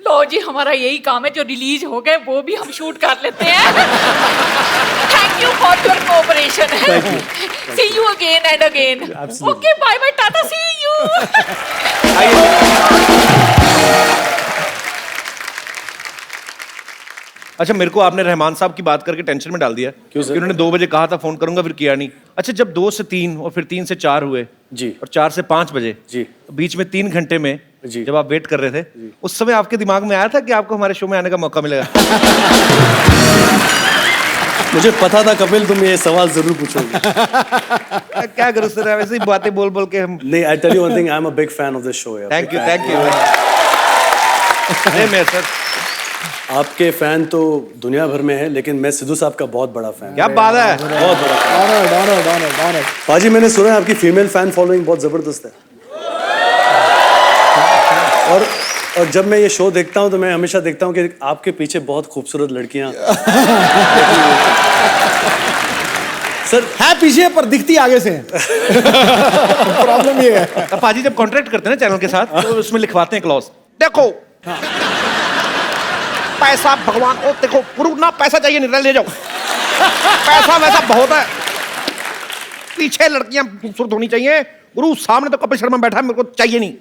लो जी, हमारा यही काम है, जो रिलीज हो गए वो भी हम शूट कर लेते हैं। Thank you for your cooperation. See you again and again. Okay, bye bye, tata, see you. अच्छा, मेरे को आपने रहमान साहब की बात करके टेंशन में डाल दिया। क्यों सर? कि उन्होंने 2 बजे कहा था फोन करूंगा, फिर किया नहीं। अच्छा, जब 2 से 3 और फिर 3 से 4 हुए जी। और 4 से 5 बजे जी। तो बीच में 3 घंटे में जी। जब आप वेट कर रहे थे, उस समय आपके दिमाग में आया था कि आपको हमारे शो में आने का मौका मिलेगा? मुझे पता था कपिल तुम ये सवाल जरूर पूछोगे। क्या करूं सर, ऐसी बातें बोल बोल के हम। नहीं, I tell you one thing, I am a big fan of this show यार। Thank you, thank you. नहीं मैं सर, आपके फैन तो दुनिया भर में है, लेकिन मैं सिद्धू साहब का बहुत बड़ा फैन। क्या बात है। बहुत बड़ा fan। पाजी, मैंने सुना है आपकी फीमेल फैन फॉलोइंग बहुत जबरदस्त है। और जब मैं ये शो देखता हूँ तो मैं हमेशा देखता हूँ कि आपके पीछे बहुत खूबसूरत लड़कियां सर है पीछे पर दिखती आगे से। प्रॉब्लम ये है। अब पाजी जब कॉन्ट्रैक्ट करते हैं ना चैनल के साथ, तो उसमें लिखवाते हैं क्लॉज, देखो पैसा भगवान को, देखो गुरु ना पैसा चाहिए, नहीं ले जाओ, पैसा वैसा बहुत है, पीछे लड़कियां खूबसूरत होनी चाहिए, गुरु सामने तो कपिल शर्मा बैठा है, मेरे को चाहिए नहीं।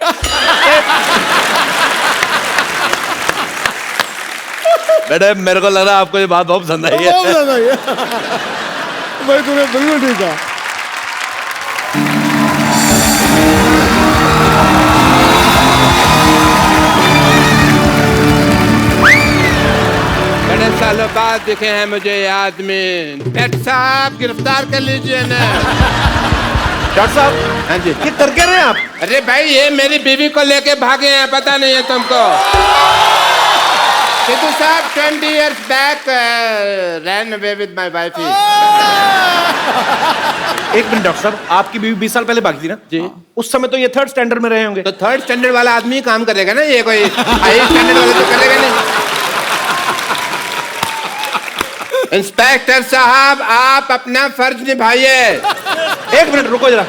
बेटे, मेरे को लग रहा है आपको ये बात बहुत पसंद आई है। भाई तुम्हें बिल्कुल ठीक है। बड़े सालों बाद दिखे हैं मुझे ये आदमी। डॉक्टर साहब गिरफ्तार कर लीजिए ना। डॉक्टर साहब, हाँ जी। ये कर क्या रहे हैं आप? अरे भाई, ये मेरी बीवी को लेके भागे हैं, पता नहीं है तुमको? सिद्धू साहब 20 years back ran away with my wife. एक मिनट डॉक्टर साहब, आपकी बीवी 20 साल पहले भागी थी ना जी। उस समय तो ये 3rd स्टैंडर्ड में रहे होंगे। तो 3rd स्टैंडर्ड वाला आदमी काम करेगा ना, ये कोई हाई स्टैंडर्ड वाला तो करेगा नहीं। इंस्पेक्टर साहब, आप अपना फर्ज निभाइए। एक मिनट रुको जरा,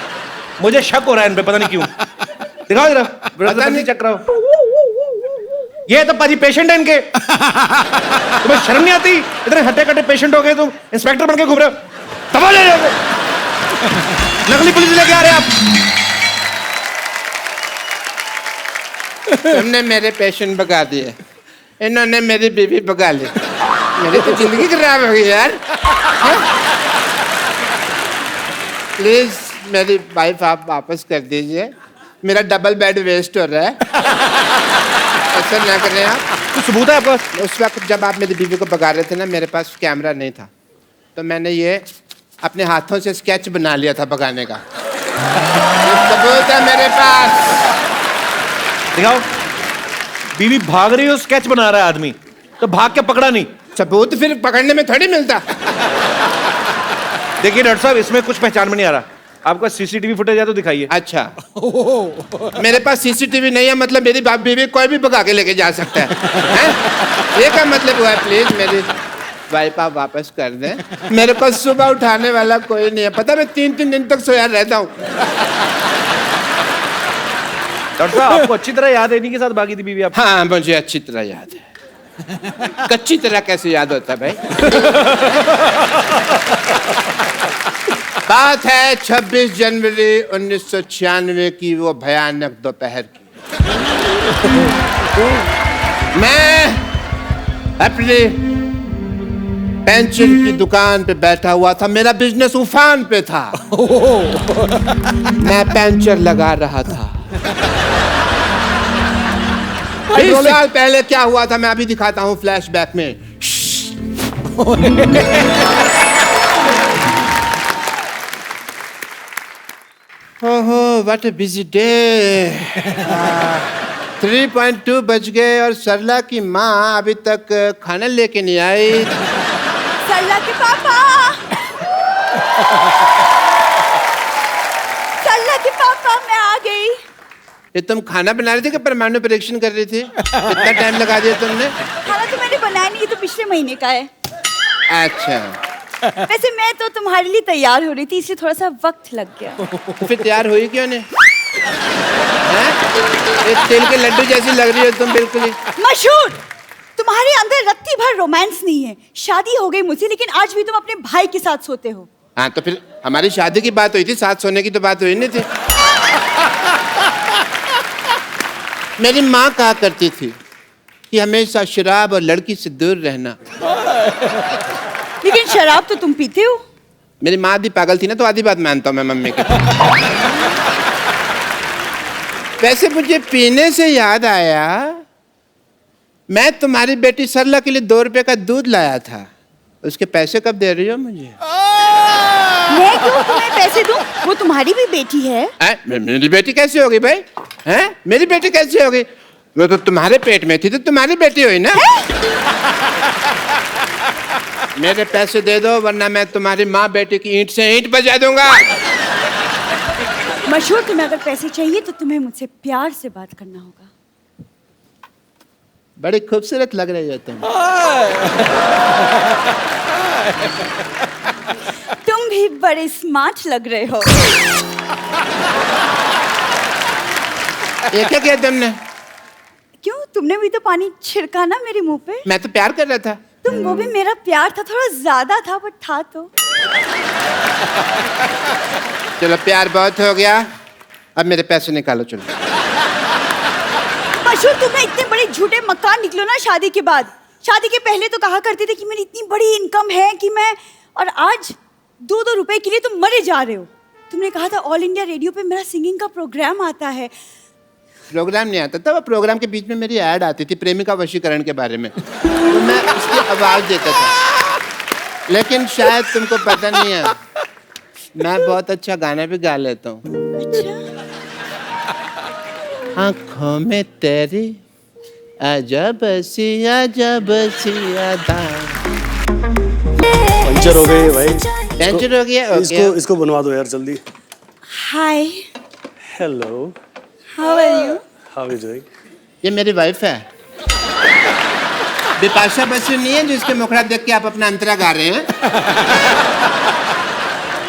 मुझे शक हो रहा है इन पे, पता नहीं क्यों। दिखाओ जरा, पता नहीं। चेक कराओ। ये तो पाजी पेशेंट है इनके। तुम्हें शर्म नहीं आती? इतने हट्टे कट्टे पेशेंट हो गए, तुम इंस्पेक्टर बन के घूम रहे हो। दबा ले जाओ, नकली पुलिस लेके आ रहे हैं आप। तुमने मेरे पेशेंट भगा दिए, इन्होंने मेरी बीवी भगा ली। मेरी तो जिंदगी खराब हो गई यार। प्लीज मेरी वाइफ आप वापस कर दीजिए, मेरा डबल बेड वेस्ट हो रहा है। ऐसा ना करें आप। कुछ सबूत है आपका? उस वक्त जब आप मेरी बीवी को भगा रहे थे ना, मेरे पास कैमरा नहीं था, तो मैंने ये अपने हाथों से स्केच बना लिया था भगाने का। सबूत है मेरे पास। दिखाओ। बीवी भाग रही हो, स्केच बना रहा है आदमी, तो भाग के पकड़ा नहीं। सबूत फिर पकड़ने में थोड़ी मिलता। देखिए डॉक्टर साहब, इसमें कुछ पहचान में नहीं आ रहा। आपका सीसीटीवी फुटेज है तो दिखाइए। अच्छा, मेरे पास सीसीटीवी नहीं है, मतलब मेरी बाप बीवी कोई भी भगा के लेके जा सकता है, हैं? ये क्या मतलब हुआ? प्लीज मेरी वाइफ आप वापस कर दें। मेरे को सुबह उठाने वाला कोई नहीं है, पता मैं 3-3 दिन तक सोया रहता हूँ। डॉक्टर साहब, आपको अच्छी तरह याद है इन्हीं के साथ भागी थी बीवी आप? हाँ, मुझे अच्छी तरह याद है। कच्ची तरह कैसे याद होता है भाई? बात है 26 जनवरी 1996 की, वो भयानक दोपहर की। मैं अपनी पेंचर की दुकान पे बैठा हुआ था, मेरा बिजनेस उफान पे था। मैं पेंचर लगा रहा था। 20 साल पहले क्या हुआ था मैं अभी दिखाता हूँ फ्लैशबैक में। What a busy day. 3.2 बज गए और सरला की माँ अभी तक खाना लेके नहीं आई। सरला के पापा, सरला के पापा, मैं आ गई। ये तुम खाना बना रही थी कि परमाणु परीक्षण कर रही थी? इतना टाइम लगा दिया तुमने? खाना तो मैंने बनाया नहीं, ये तो पिछले महीने का है। अच्छा, वैसे मैं तो तुम्हारे लिए तैयार हो रही थी, इसलिए थोड़ा सा वक्त लग गया। तो फिर तैयार हुई क्यों नहीं? हैं? एक तेल के लड्डू जैसी लग रही हो तुम बिल्कुल ही। मशहूर, तुम्हारे अंदर रत्ती भर रोमांस नहीं है। शादी हो गई मुझसे, लेकिन आज भी तुम अपने भाई के साथ सोते हो। हाँ, तो फिर हमारी शादी की बात हुई थी, साथ सोने की तो बात हुई नहीं थी। मेरी माँ कहा करती थी कि हमेशा शराब और लड़की से दूर रहना। लेकिन शराब तो तुम पीते हो। मेरी माँ आधी पागल थी ना, तो आधी बात मानता हूँ मैं मम्मी की। वैसे मुझे पीने से याद आया, मैं तुम्हारी बेटी सरला के लिए 2 रुपए का दूध लाया था। उसके पैसे कब दे रही हो मुझे? मैं क्यों तुम्हें पैसे दूं? वो तुम्हारी भी बेटी है। मेरी बेटी कैसे होगी भाई? हैं? मेरी बेटी कैसे होगी? वो तो तुम्हारे पेट में थी, तो तुम्हारी बेटी हुई ना। मेरे पैसे दे दो, वरना मैं तुम्हारी माँ बेटी की ईंट से ईंट बजा दूंगा। मशहूर, तुम्हें अगर पैसे चाहिए तो तुम्हें मुझसे प्यार से बात करना होगा। बड़ी खूबसूरत लग रही हो तुम। तुम भी बड़े स्मार्ट लग रहे हो। ये क्या किया तुमने? क्यों, तुमने भी तो पानी छिड़का ना मेरे मुंह पे। मैं तो प्यार कर रहा था। तुम, वो भी मेरा प्यार था, थोड़ा ज्यादा था, बट था तो। चलो, प्यार बहुत हो गया, अब मेरे पैसे निकालो चलो। मशहूर, तुम्हें इतने बड़े झूठे मकान निकलो ना शादी के बाद। शादी के पहले तो कहा करते थे कि मेरी इतनी बड़ी इनकम है कि मैं, और आज 2-2 रुपए के लिए तुम मरे जा रहे हो। तुमने कहा था ऑल इंडिया रेडियो पे मेरा सिंगिंग का प्रोग्राम आता है। प्रोग्राम नहीं आता था, वो प्रोग्राम के बीच में मेरी ऐड आती थी प्रेमिका वशीकरण के बारे में, तो मैं उसकी आवाज देता था। लेकिन शायद तुमको पता नहीं है, मैं बहुत अच्छा गाना भी गा लेता हूँ। अच्छा, आँखों में तेरी अजब सी अदा। पंचर हो गई भाई। पंचर हो गया? इसको बनवा दो यार जल्दी। Hi, hello, how are you? How are you doing? ये मेरी वाइफ है, बिपाशा बसु नहीं है, जिसके मुखड़ा देख के आप अपना अंतरा गा रहे हैं।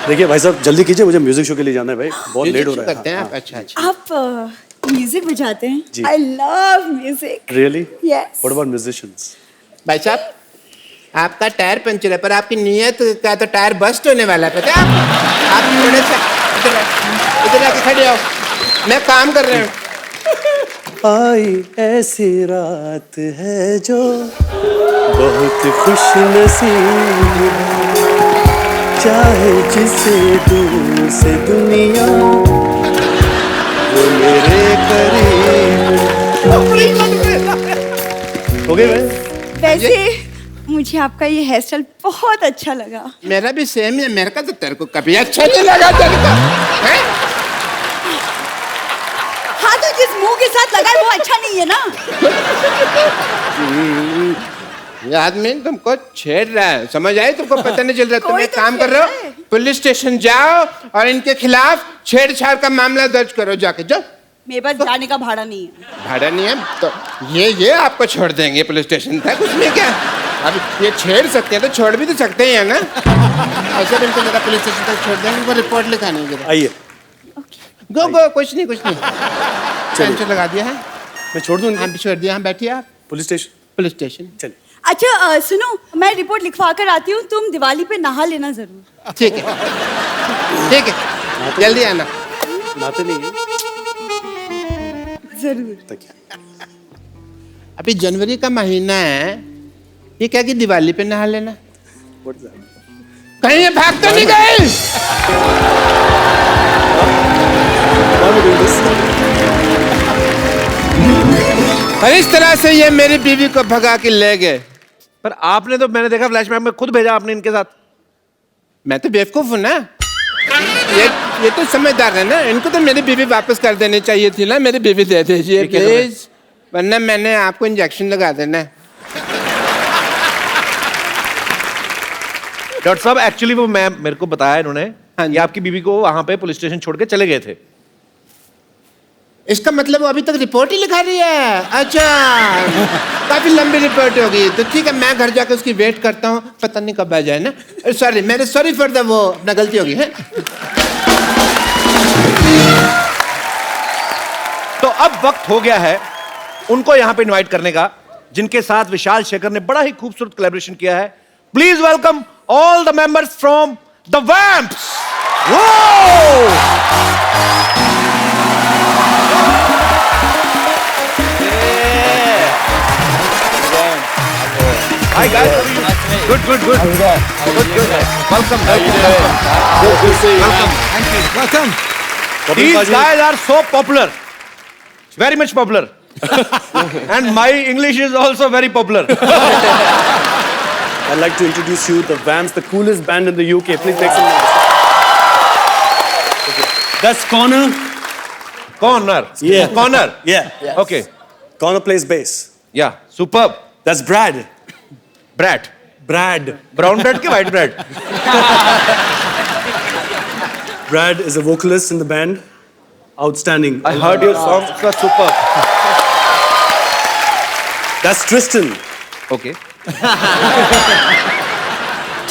देखिए भाई साहब, जल्दी कीजिए, मुझे म्यूजिक शो के लिए जाना है भाई, बहुत लेट हो रहा है। करते हैं आप? अच्छा अच्छा। आप म्यूजिक बजाते हैं? जी। I love music. Really? Yes. What about musicians? भाई साहब, आपका टायर पंचर है, पर आपकी नीयत का तो टायर बस्ट होने वाला है, पता है आप थोड़े सा इधर आके खड़े हो, मैं काम कर रहा हूँ। आई ऐसी रात है जो बहुत खुश नसीब है, चाहे जिसे दूर से दुनिया वो मेरे करीब। हो गए भाई? वैसे मुझे आपका ये हेयर स्टाइल बहुत अच्छा लगा। मेरा भी सेम है, मेरे का तो तेरे को कभी अच्छा नहीं लगा तेरे को, हैं? हाँ, तो जिस मुंह के साथ लगा है वो अच्छा नहीं है ना। ये आदमी तुमको छेड़ रहा है, समझ आई? तुमको पता नहीं चल रहा? तुम कोई एक तो काम कर छेड़ रहे रहा है। हो, पुलिस स्टेशन जाओ और इनके खिलाफ छेड़छाड़ का मामला दर्ज करो, जाके जाओ। मेरे पास जाने का भाड़ा नहीं है। भाड़ा नहीं है तो ये आपको छोड़ देंगे पुलिस स्टेशन तक, उसमें क्या? अब ये छेड़ सकते हैं तो छोड़ भी तो सकते हैं ना। ऐसे बिल्कुल मेरा पुलिस स्टेशन तक छोड़ देंगे, वो रिपोर्ट लिखाने के लिए। आइए, गो गो, कुछ नहीं टेंशन लगा दिया है। मैं छोड़ दूं इनको? हाँ, छोड़ दिया। हम बैठिए आप। Police station? पुलिस स्टेशन चलिए। अच्छा, सुनो, मैं रिपोर्ट लिखवा कर आती हूँ, तुम दिवाली पे नहा लेना जरूर। ठीक है, ठीक है, जल्दी आना। नहाते नहीं है? जरूर। तकिया। अभी जनवरी का महीना है, ये क्या कि दिवाली पे नहा लेना? What is that? कहीं ये भाग तो नहीं गए? Why are we doing this? और इस तरह से ये मेरी बीवी को भगा के ले गए। पर आपने तो, मैंने देखा फ्लैशबैक में, खुद भेजा आपने इनके साथ। मैं तो बेवकूफ हूं ना, ये तो समझदार है ना, इनको तो मेरी बीवी वापस कर देनी चाहिए थी ना, मेरी बीवी दे दीजिए प्लीज, वरना मैंने आपको इंजेक्शन लगा देना है। डॉक्टर साहब एक्चुअली वो मैं मेरे को बताया इन्होंने हाँ जी। कि आपकी बीवी को वहां पे पुलिस स्टेशन छोड़ के चले गए थे। इसका मतलब वो अभी तक रिपोर्ट ही लिखा रही है? अच्छा, काफी लंबी रिपोर्ट होगी, तो ठीक है मैं घर जाकर उसकी वेट करता हूँ, पता नहीं कब आ जाए ना। सॉरी, मेरे सॉरी फॉर द वो, अपना गलती होगी है। तो अब वक्त हो गया है उनको यहाँ पे इनवाइट करने का, जिनके साथ विशाल शेखर ने बड़ा ही खूबसूरत कोलैबोरेशन किया है। Please welcome all the members from the Vamps. Hi guys, how are you? Good. Good. Welcome. Good to see you. Welcome. Welcome. These guys are so popular, very much popular, and my English is also very popular. I'd like to introduce you the Vamps, the coolest band in the UK. Please make some noise. That's Connor. Connor. Yeah. Connor. Yeah. Okay. Connor plays bass. Yeah. Superb. That's Brad. Brad. Brad. Brown bread ke white bread? Brad is a vocalist in the band. Outstanding. I heard your song. It was superb. That's Tristan. Okay.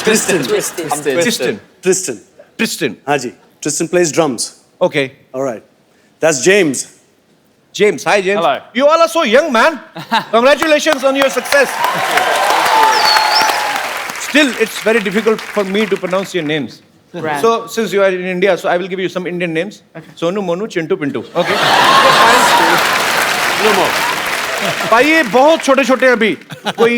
Tristan. Tristan. Tristan. Haji. Tristan plays drums. Okay. All right. That's James. James. Hi, James. Hello. You all are so young, man. Congratulations on your success. Still, it's very difficult for me to pronounce your names. Brand. So, since you are in India, so I will give you some Indian names. Okay. Sonu, Monu, Chintu, Pintu. Okay. No more. भाई ये बहुत छोटे छोटे अभी, कोई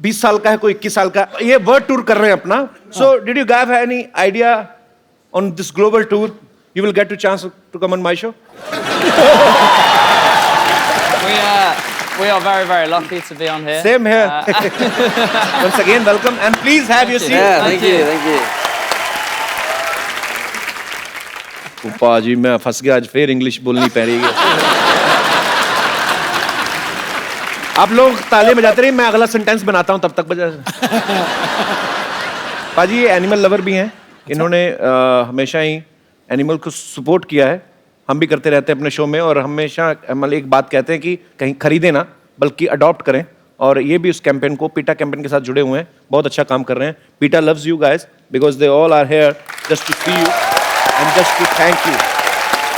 20 साल का है, कोई 21 साल का, ये वर्ल्ड टूर कर रहे हैं अपना. So, did you guys have any idea on this global tour? You will get a chance to come on my show. We are very, very lucky to be on here. Same here. Once again, welcome and please have your seat. Thank you. पाजी मैं फंस गया, आज फिर English बोलनी पड़ रही है. आप लोग ताले बजाते रहिए, मैं अगला सेंटेंस बनाता हूं, तब तक बजा. पाजी ये एनिमल लवर भी हैं, इन्होंने हमेशा ही एनिमल को सपोर्ट किया है. हम भी करते रहते हैं अपने शो में, और हमेशा मतलब एक बात कहते हैं कि कहीं खरीदे ना बल्कि अडॉप्ट करें, और ये भी उस कैंपेन को, पीटा कैंपेन के साथ जुड़े हुए हैं, बहुत अच्छा काम कर रहे हैं. पीटा loves you guys because they all are here just to see you and just to thank you.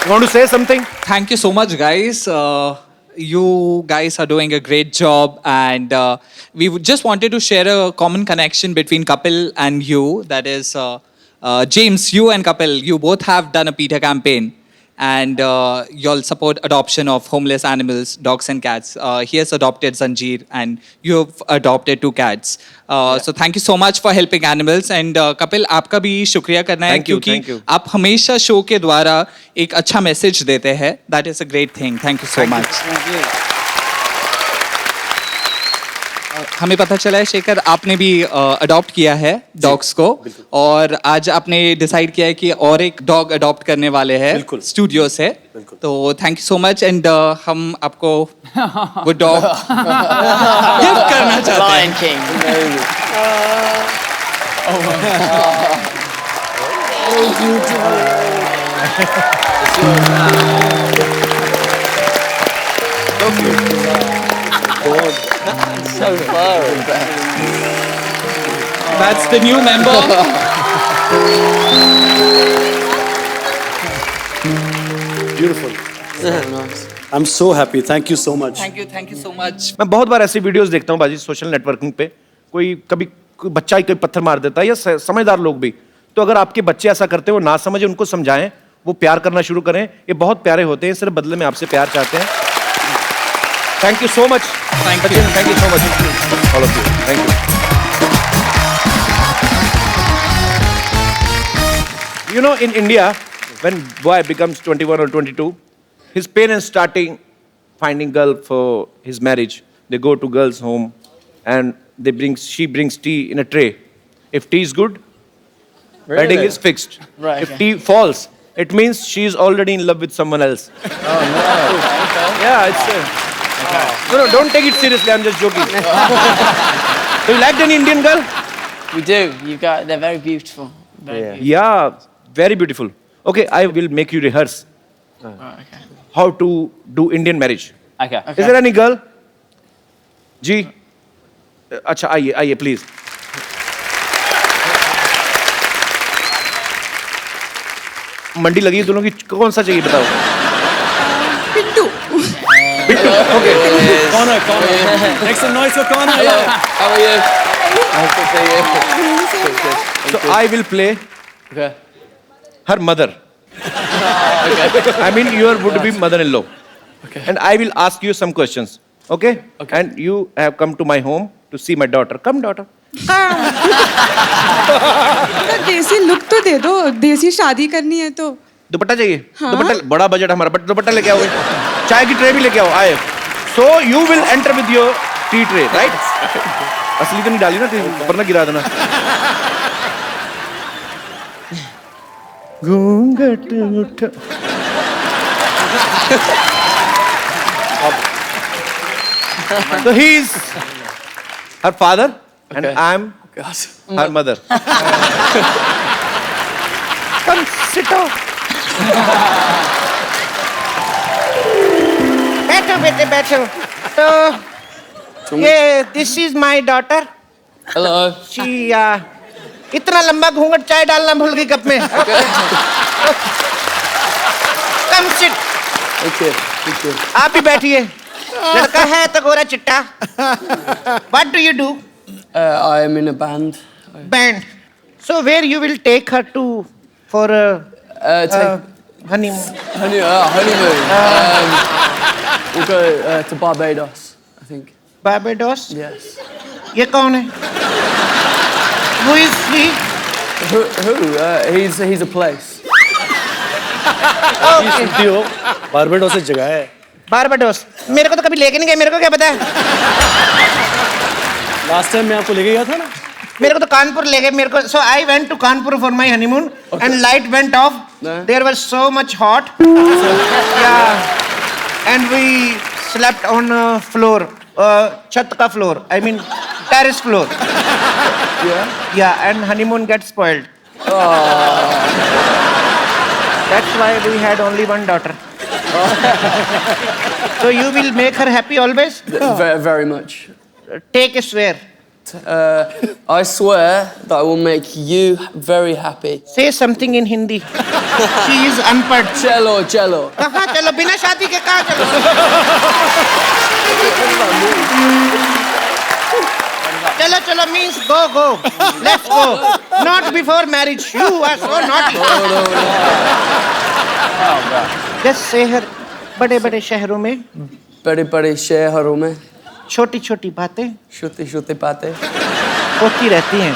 You want to say something? Thank you so much, guys. You guys are doing a great job, and we just wanted to share a common connection between Kapil and you. That is, James, you and Kapil, you both have done a PETA campaign, and you'll support adoption of homeless animals, dogs and cats. He has adopted Zanjeer, and you have adopted 2 cats. So thank you so much for helping animals. And Kapil, आपका भी शुक्रिया करना है, Thank you, क्योंकि thank you. आप हमेशा show के द्वारा एक अच्छा मैसेज देते हैं. That is a great thing. Thank you so much. हमें पता चला है शेखर, आपने भी अडॉप्ट किया है डॉग्स को, और आज आपने डिसाइड किया है कि और एक डॉग अडॉप्ट करने वाले हैं स्टूडियो से. तो thank you so much, and हम आपको वो डॉग गिफ्ट करना चाहते हैं. That's the new member. Beautiful. I'm so happy. Thank you so much. Thank you so much. मैं बहुत बार ऐसी वीडियोस देखता हूँ बाजी सोशल नेटवर्किंग पे, कोई कभी कोई बच्चा ही कोई पत्थर मार देता है, या समझदार लोग भी. तो अगर आपके बच्चे ऐसा करते हो, ना समझे, उनको समझाएं, वो प्यार करना शुरू करें. ये बहुत प्यारे होते हैं, सिर्फ बदले में आपसे प्यार चाहते हैं. Thank you so much. Thank you. Thank you so much. All of you. Thank you. You know, in India, when boy becomes 21 or 22, his parents starting finding girl for his marriage. They go to girl's home and she brings tea in a tray. If tea is good, Wedding is fixed. Right, If okay. tea falls, it means she is already in love with someone else. Oh no. Yeah, it's. No, don't take it seriously. I'm just joking. Do you like any Indian girl? We do. They're very beautiful. Very beautiful. Yeah, very beautiful. Okay, I will make you rehearse Oh, okay. how to do Indian marriage. Okay. Is there any girl? जी अच्छा आइए आइए please मंडी लगी है दोनों की कौन सा चाहिए बताओ पिंटू कौन है नेक्स्ट नॉइस का कौन है How are you? Nice to see you. so I will play Okay. her mother I mean your would be mother-in-law and I will ask you some questions okay and you have come to my home to see my daughter come daughter तो देसी look तो दे दो देसी शादी करनी है तो दुपट्टा चाहिए दुपट्टा बड़ा बजट हमारा बट दुपट्टा लेके आओगे चाय की ट्रे भी लेके आओ आए so you will enter with your T tray right असली तो नहीं डाली ना वरना गिरा देना घूंघट उठा so he is her father and I am her mother come sit down बैठो बेटे बैठो तो ये this is my daughter Hello. She इतना लंबा घूंघट चाय डालना भूल गई कप में कम सिट Okay. Okay. आप भी बैठिए लड़का है तो गोरा चिट्टा what do you do I am in a band. Band so where you will take her to for honeymoon Honeymoon. We'll go to Barbados, I think. Barbados Yes. ये कौन है Who is he? Who? He's a place. सुनती हो Barbados एक जगह है Barbados मेरे को तो कभी लेके नहीं गए मेरे को क्या पता है लास्ट टाइम मैं आपको लेके गया था ना मेरे को तो कानपुर ले गए मेरे को so I went to Kanpur for my honeymoon and light went off there was so much hot या and we slept on floor छत का floor I mean terrace floor या and honeymoon get spoiled that's why we had only one daughter so you will make her happy always Very, very much. take a swear I swear that I will make you very happy. say something in hindi she is unpad Cello, cello. कहाँ चलो बिना शादी के कहाँ चलो चलो चलो means go let's go not before marriage you are so naughty just say her बड़े बड़े शहरों में बड़े शहरों में छोटी छोटी बातें छोटी बातें होती रहती हैं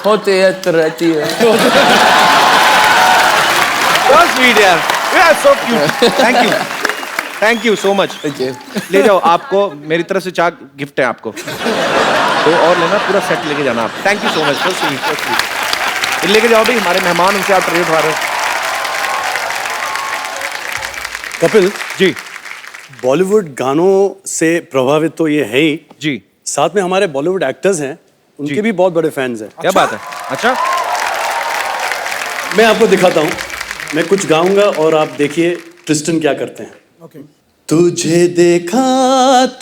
होती रहती है. so sweet यार you are so cute thank you so much Thank you. ले जाओ आपको मेरी तरफ से चाक गिफ्ट है आपको तो और लेना पूरा सेट लेके जाना आप thank you so much so sweet लेके जाओ भाई हमारे मेहमान उनसे आप ट्रीट उठा रहे हो कपिल जी बॉलीवुड गानों से प्रभावित तो ये है ही जी साथ में हमारे बॉलीवुड एक्टर्स हैं उनके भी बहुत बड़े फैंस हैं क्या बात है अच्छा मैं आपको दिखाता हूँ मैं कुछ गाऊंगा और आप देखिए ट्रिस्टन क्या करते हैं तुझे देखा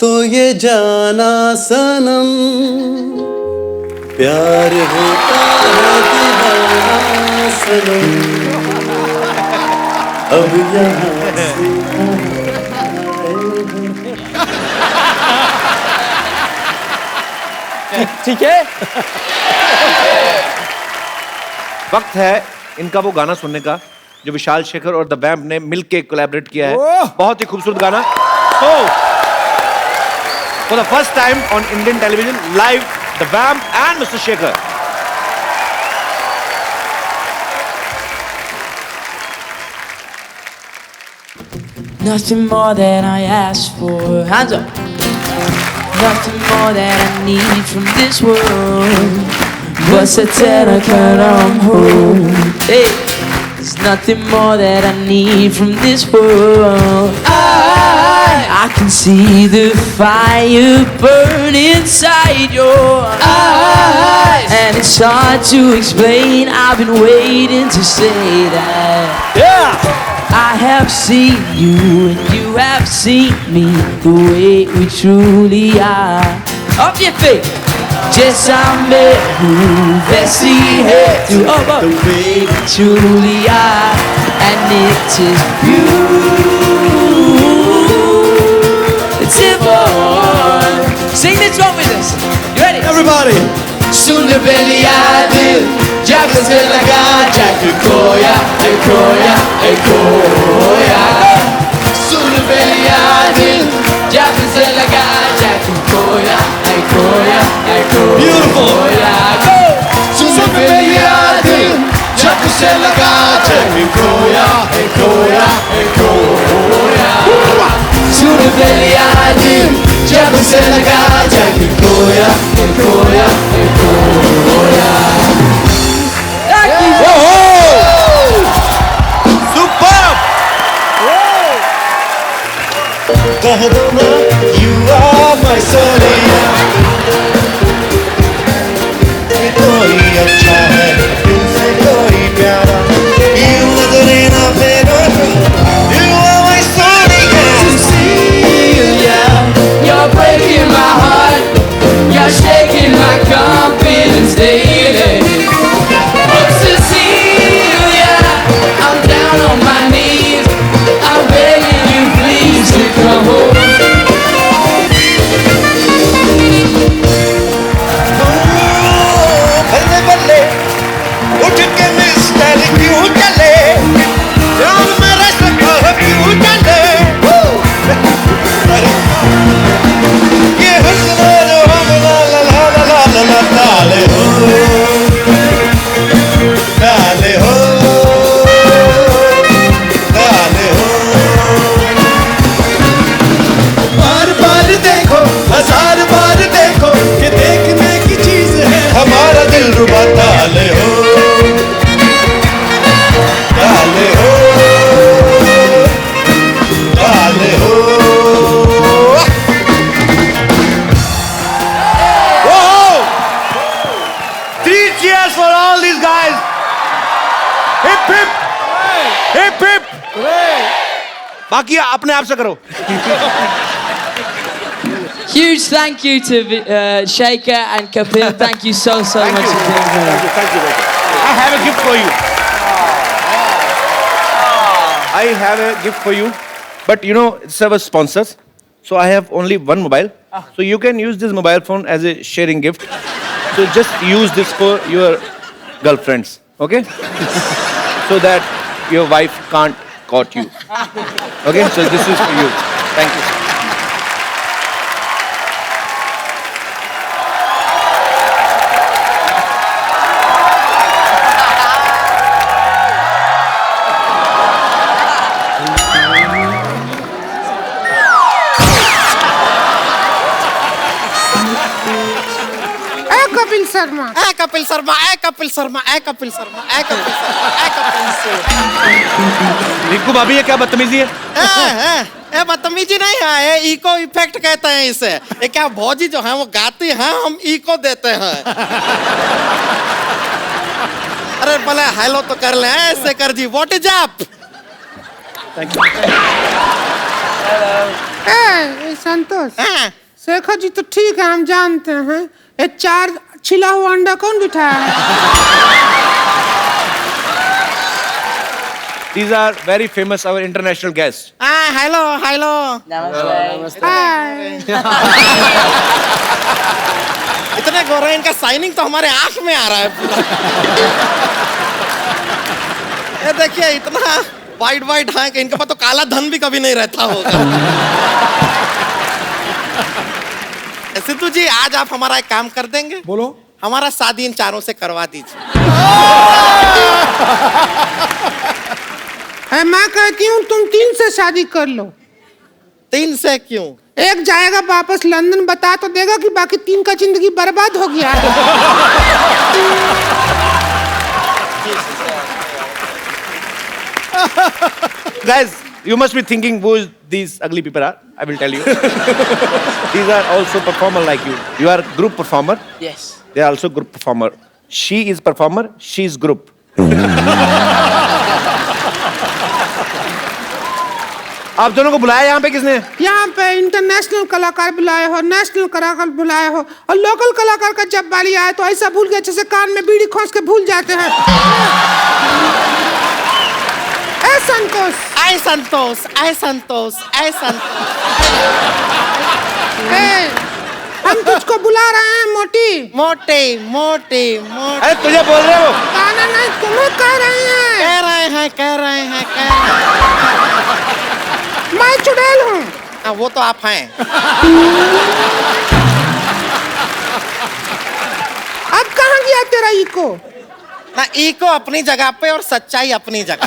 तो ये जाना सनम प्यार होता है दीवाना सनम अब यहाँ से ठीक है वक्त है इनका वो गाना सुनने का जो विशाल शेखर और द वैम्प ने मिलके कोलैबोरेट किया है बहुत ही खूबसूरत गाना तो for the first time on Indian television live the vamp and mister Shekhar Nothing more than I ask for. Hands up. Nothing more that I need from this world. What's the 10 o'clock I'm home? Hey, there's nothing more that I need from this world. I can see the fire burn inside your eyes, and it's hard to explain. I've been waiting to say that. I have seen you and you have seen me the way we truly are. Up your feet. Just I'm vesti है तू the way we truly are, and it is beautiful. Sing this one with us. You ready? Everybody. सुन बेलिया दिल जब से लगा जग खोया खोया सुन बेलिया दिल जब से लगा जग खोया खोया खोया सुन बेलिया दिल जब से लगा जग खोया खोया सुन बेलिया दिल जब से लगा जग खोया खोया कह दो ना you are my sonia कोई अच्छा है तुमसे कोई प्यारा you नजरे ना फेरो you are my sonia Cecilia, you're breaking my heart, you're shaking my confidence daily. Oh Cecilia, I'm down on my knees, I'm begging you please to come home. बल्ले बल्ले उठ के मिस्टर क्यों चले जान मेरा सका क्यों चले ये हुस्न जो हम ला ला ला ला ला ला डाले हो डाले हो डाले हो बार बार देखो हजार बार देखो ये देखने की चीज है हमारा दिल रुबा डाले हो डाले हो डाले हो Three cheers for all these guys. Hip hip. Hip hip. बाकी अपने आप से करो. Huge thank you to Shaker and Kapil. Thank you so much for being here. Thank you. I have a gift for you. I have a gift for you. But you know, it's our sponsors. So I have only one mobile. So you can use this mobile phone as a sharing gift. So just use this for your girlfriends. Okay? So that your wife can't caught you. Okay? So this is for you. Thank you. Kapil Sharma Rinku भाभी ये क्या बदतमीजी है? ए बदतमीजी नहीं है, ये eco effect कहते हैं इसे। ये क्या भौजी जो है वो गाती हैं, हम इको देते हैं। अरे भले हेलो तो कर ले ऐसे कर जी। What is up? Thank you. Santosh, Shekhar ji तो ठीक है, हम जानते हैं। ये 4 छिला हुआ अंडा कौन बिठाया है? These are very famous, our international guests. Hello hello Namaste. इतने गोरे, इनका साइनिंग तो हमारे आंख में आ रहा है पूरा। ये देखिए इतना वाइट वाइट है कि इनके पास तो काला धन भी कभी नहीं रहता होगा। सिद्धू जी, आज आप हमारा एक काम कर देंगे? बोलो। हमारा शादी इन चारों से करवा दीजिए। मैं कहती हूँ तुम 3 से शादी कर लो। 3 से क्यों? एक जाएगा वापस लंदन, बता तो देगा कि बाकी 3 का जिंदगी बर्बाद हो गया है। Guys, you must be thinking who these ugly people are. I will tell you. These are also performer like you. You are group performer. Yes. They are also group performer. She is performer. She is group. आप दोनों को बुलाया यहाँ पे किसने? यहाँ पे international कलाकार बुलाए हो, नेशनल कलाकार बुलाए हो, और लोकल कलाकार का जब बारी आए तो ऐसा भूल गए जैसे कान में बीड़ी खोस के भूल जाते हैं। ऐ संतोष, आए संतोष, आए संतोष, आए संतोष। हम तुझको बुला रहे हैं मोटी। मोटे मोटे मोटे। अरे तुझे बोल रहे हो? गाना नहीं, तुम्हें कह रहे हैं। कह रहे हैं, कह रहे हैं, कह रहे हैं। मैं चुड़ैल हूँ। वो तो आप हैं। अब कहाँ गया तेरा इको? ना इको अपनी जगह पे और सच्चाई अपनी जगह।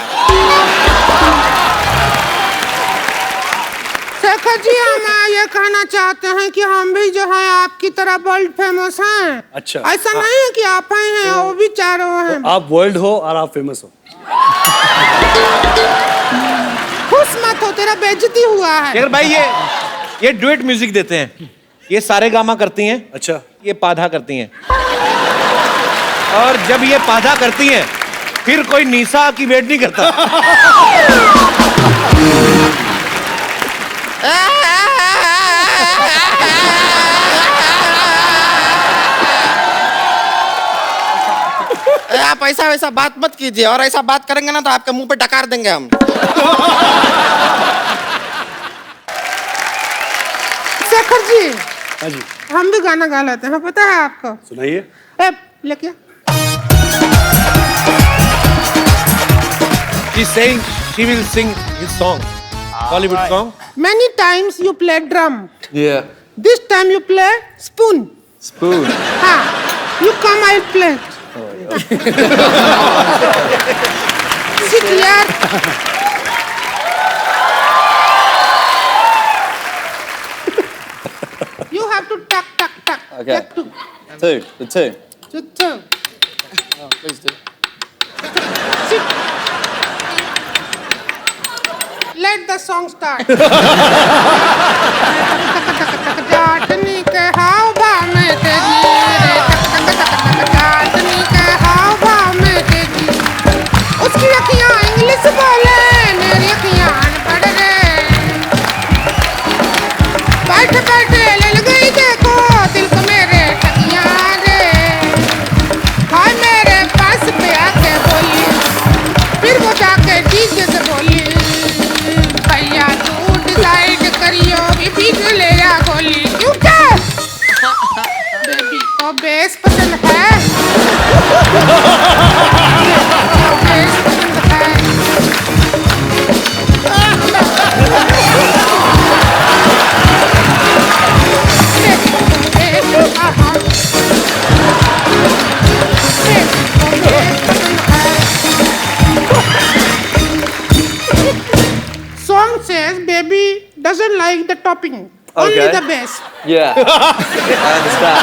शेखर जी, हम ये कहना चाहते हैं कि हम भी जो है आपकी तरह वर्ल्ड फेमस हैं। अच्छा। ऐसा नहीं है कि आप ही हैं, वो भी चारों हैं। आप वर्ल्ड हो और आप फेमस हो। खुश मत हो, तेरा बेइज्जती हुआ है। शेखर भाई, ये डुएट म्यूजिक देते हैं। ये सारे गामा करती हैं। अच्छा। ये पाधा करती हैं। और जब ये पाधा करती हैं, फिर कोई निशा की वेट नहीं करता। आप ऐसा वैसा बात मत कीजिए, और ऐसा बात करेंगे ना तो आपके मुंह पे डकार देंगे हम। शेखर जी, हाँ जी, हम भी गाना गा लेते हैं, पता है आपको? सुनाइए। लेके She's saying she will sing his song, Bollywood song. Many times you play drum. Yeah. This time you play spoon. Spoon. हाँ, you come, I'll play. Sit here. You have to tuck, tuck, tuck. Okay. The two. Two. Oh, please do. Sit. Let the song start. जाटनी के हाव भाव में तेजी रे, जाटनी के हाव भाव में तेजी। उसकी अखियाँ इंग्लिश बोले, मेरी अखियाँ अनपढ़ रे। बैठ बैठे लल गई देखो दिल को मेरे टकियाँ रे। हाय मेरे पास पे आके बोली, फिर वो जाके डीजे से बोली, भैया तू डिसाइड करियो भी बीच ले जा गोली। क्यों क्या? बेबी को बेस पसंद है। बेस पसंद है। Song says baby doesn't like the topping, only Okay. the bass. Yeah. I understand.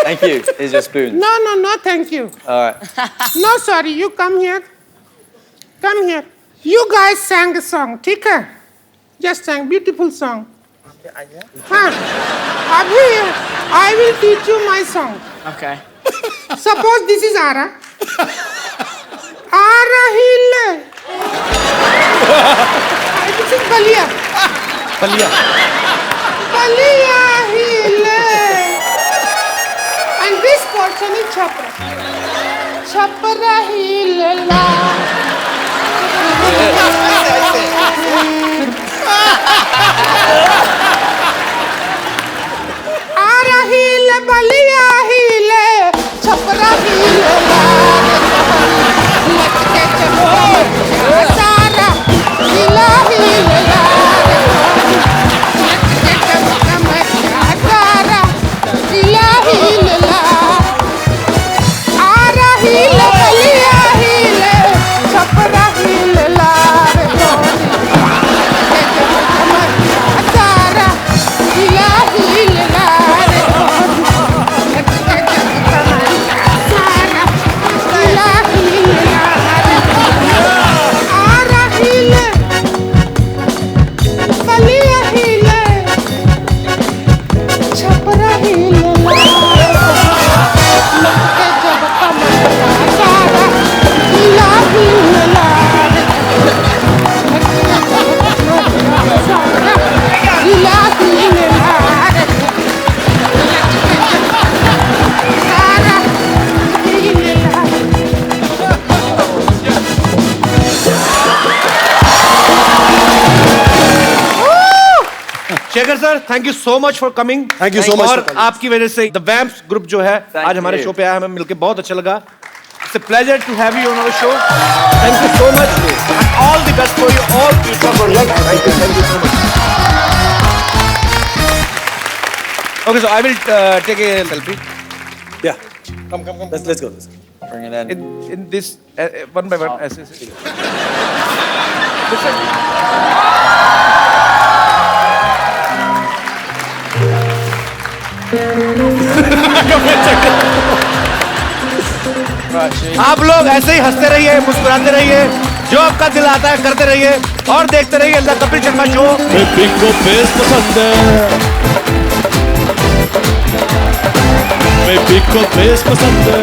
Thank you. Here's your spoon. No, thank you. All right. No, sorry, you come here. Come here. You guys sang a song, ठीक है? Just sang beautiful song. हाँ, अभी I will teach you my song. Okay. Suppose this is Ara. Ara Hill. This is Balia. Ballia. Balia Hill. And this portion is Chhapra. Chhapra Hill. Ara Hill, Balia Hill. Chhapra Hill. Sara Hila Hila. Sara Hila Hila. Ara Hila Balia Hila. Chhapra Hila. Shekhar sir, thank you so much for coming. Thank you so much और for coming. आपकी वजह से the vamps group जो है आज हमारे you. Show पे आया, हमें मिलकर बहुत अच्छा लगा। It's a pleasure to have you on our show. Thank you so much and all the best for you all future for life. Thank you so much. Okay, so I will take a selfie. Yeah. Come. Let's go. Bring it in. In this one by one. आप लोग ऐसे ही हंसते रहिए, मुस्कुराते रहिए, जो आपका दिल आता है करते रहिए और देखते रहिए द कपिल शर्मा शो। को बेस पसंद है, बेबी को बेस पसंद है।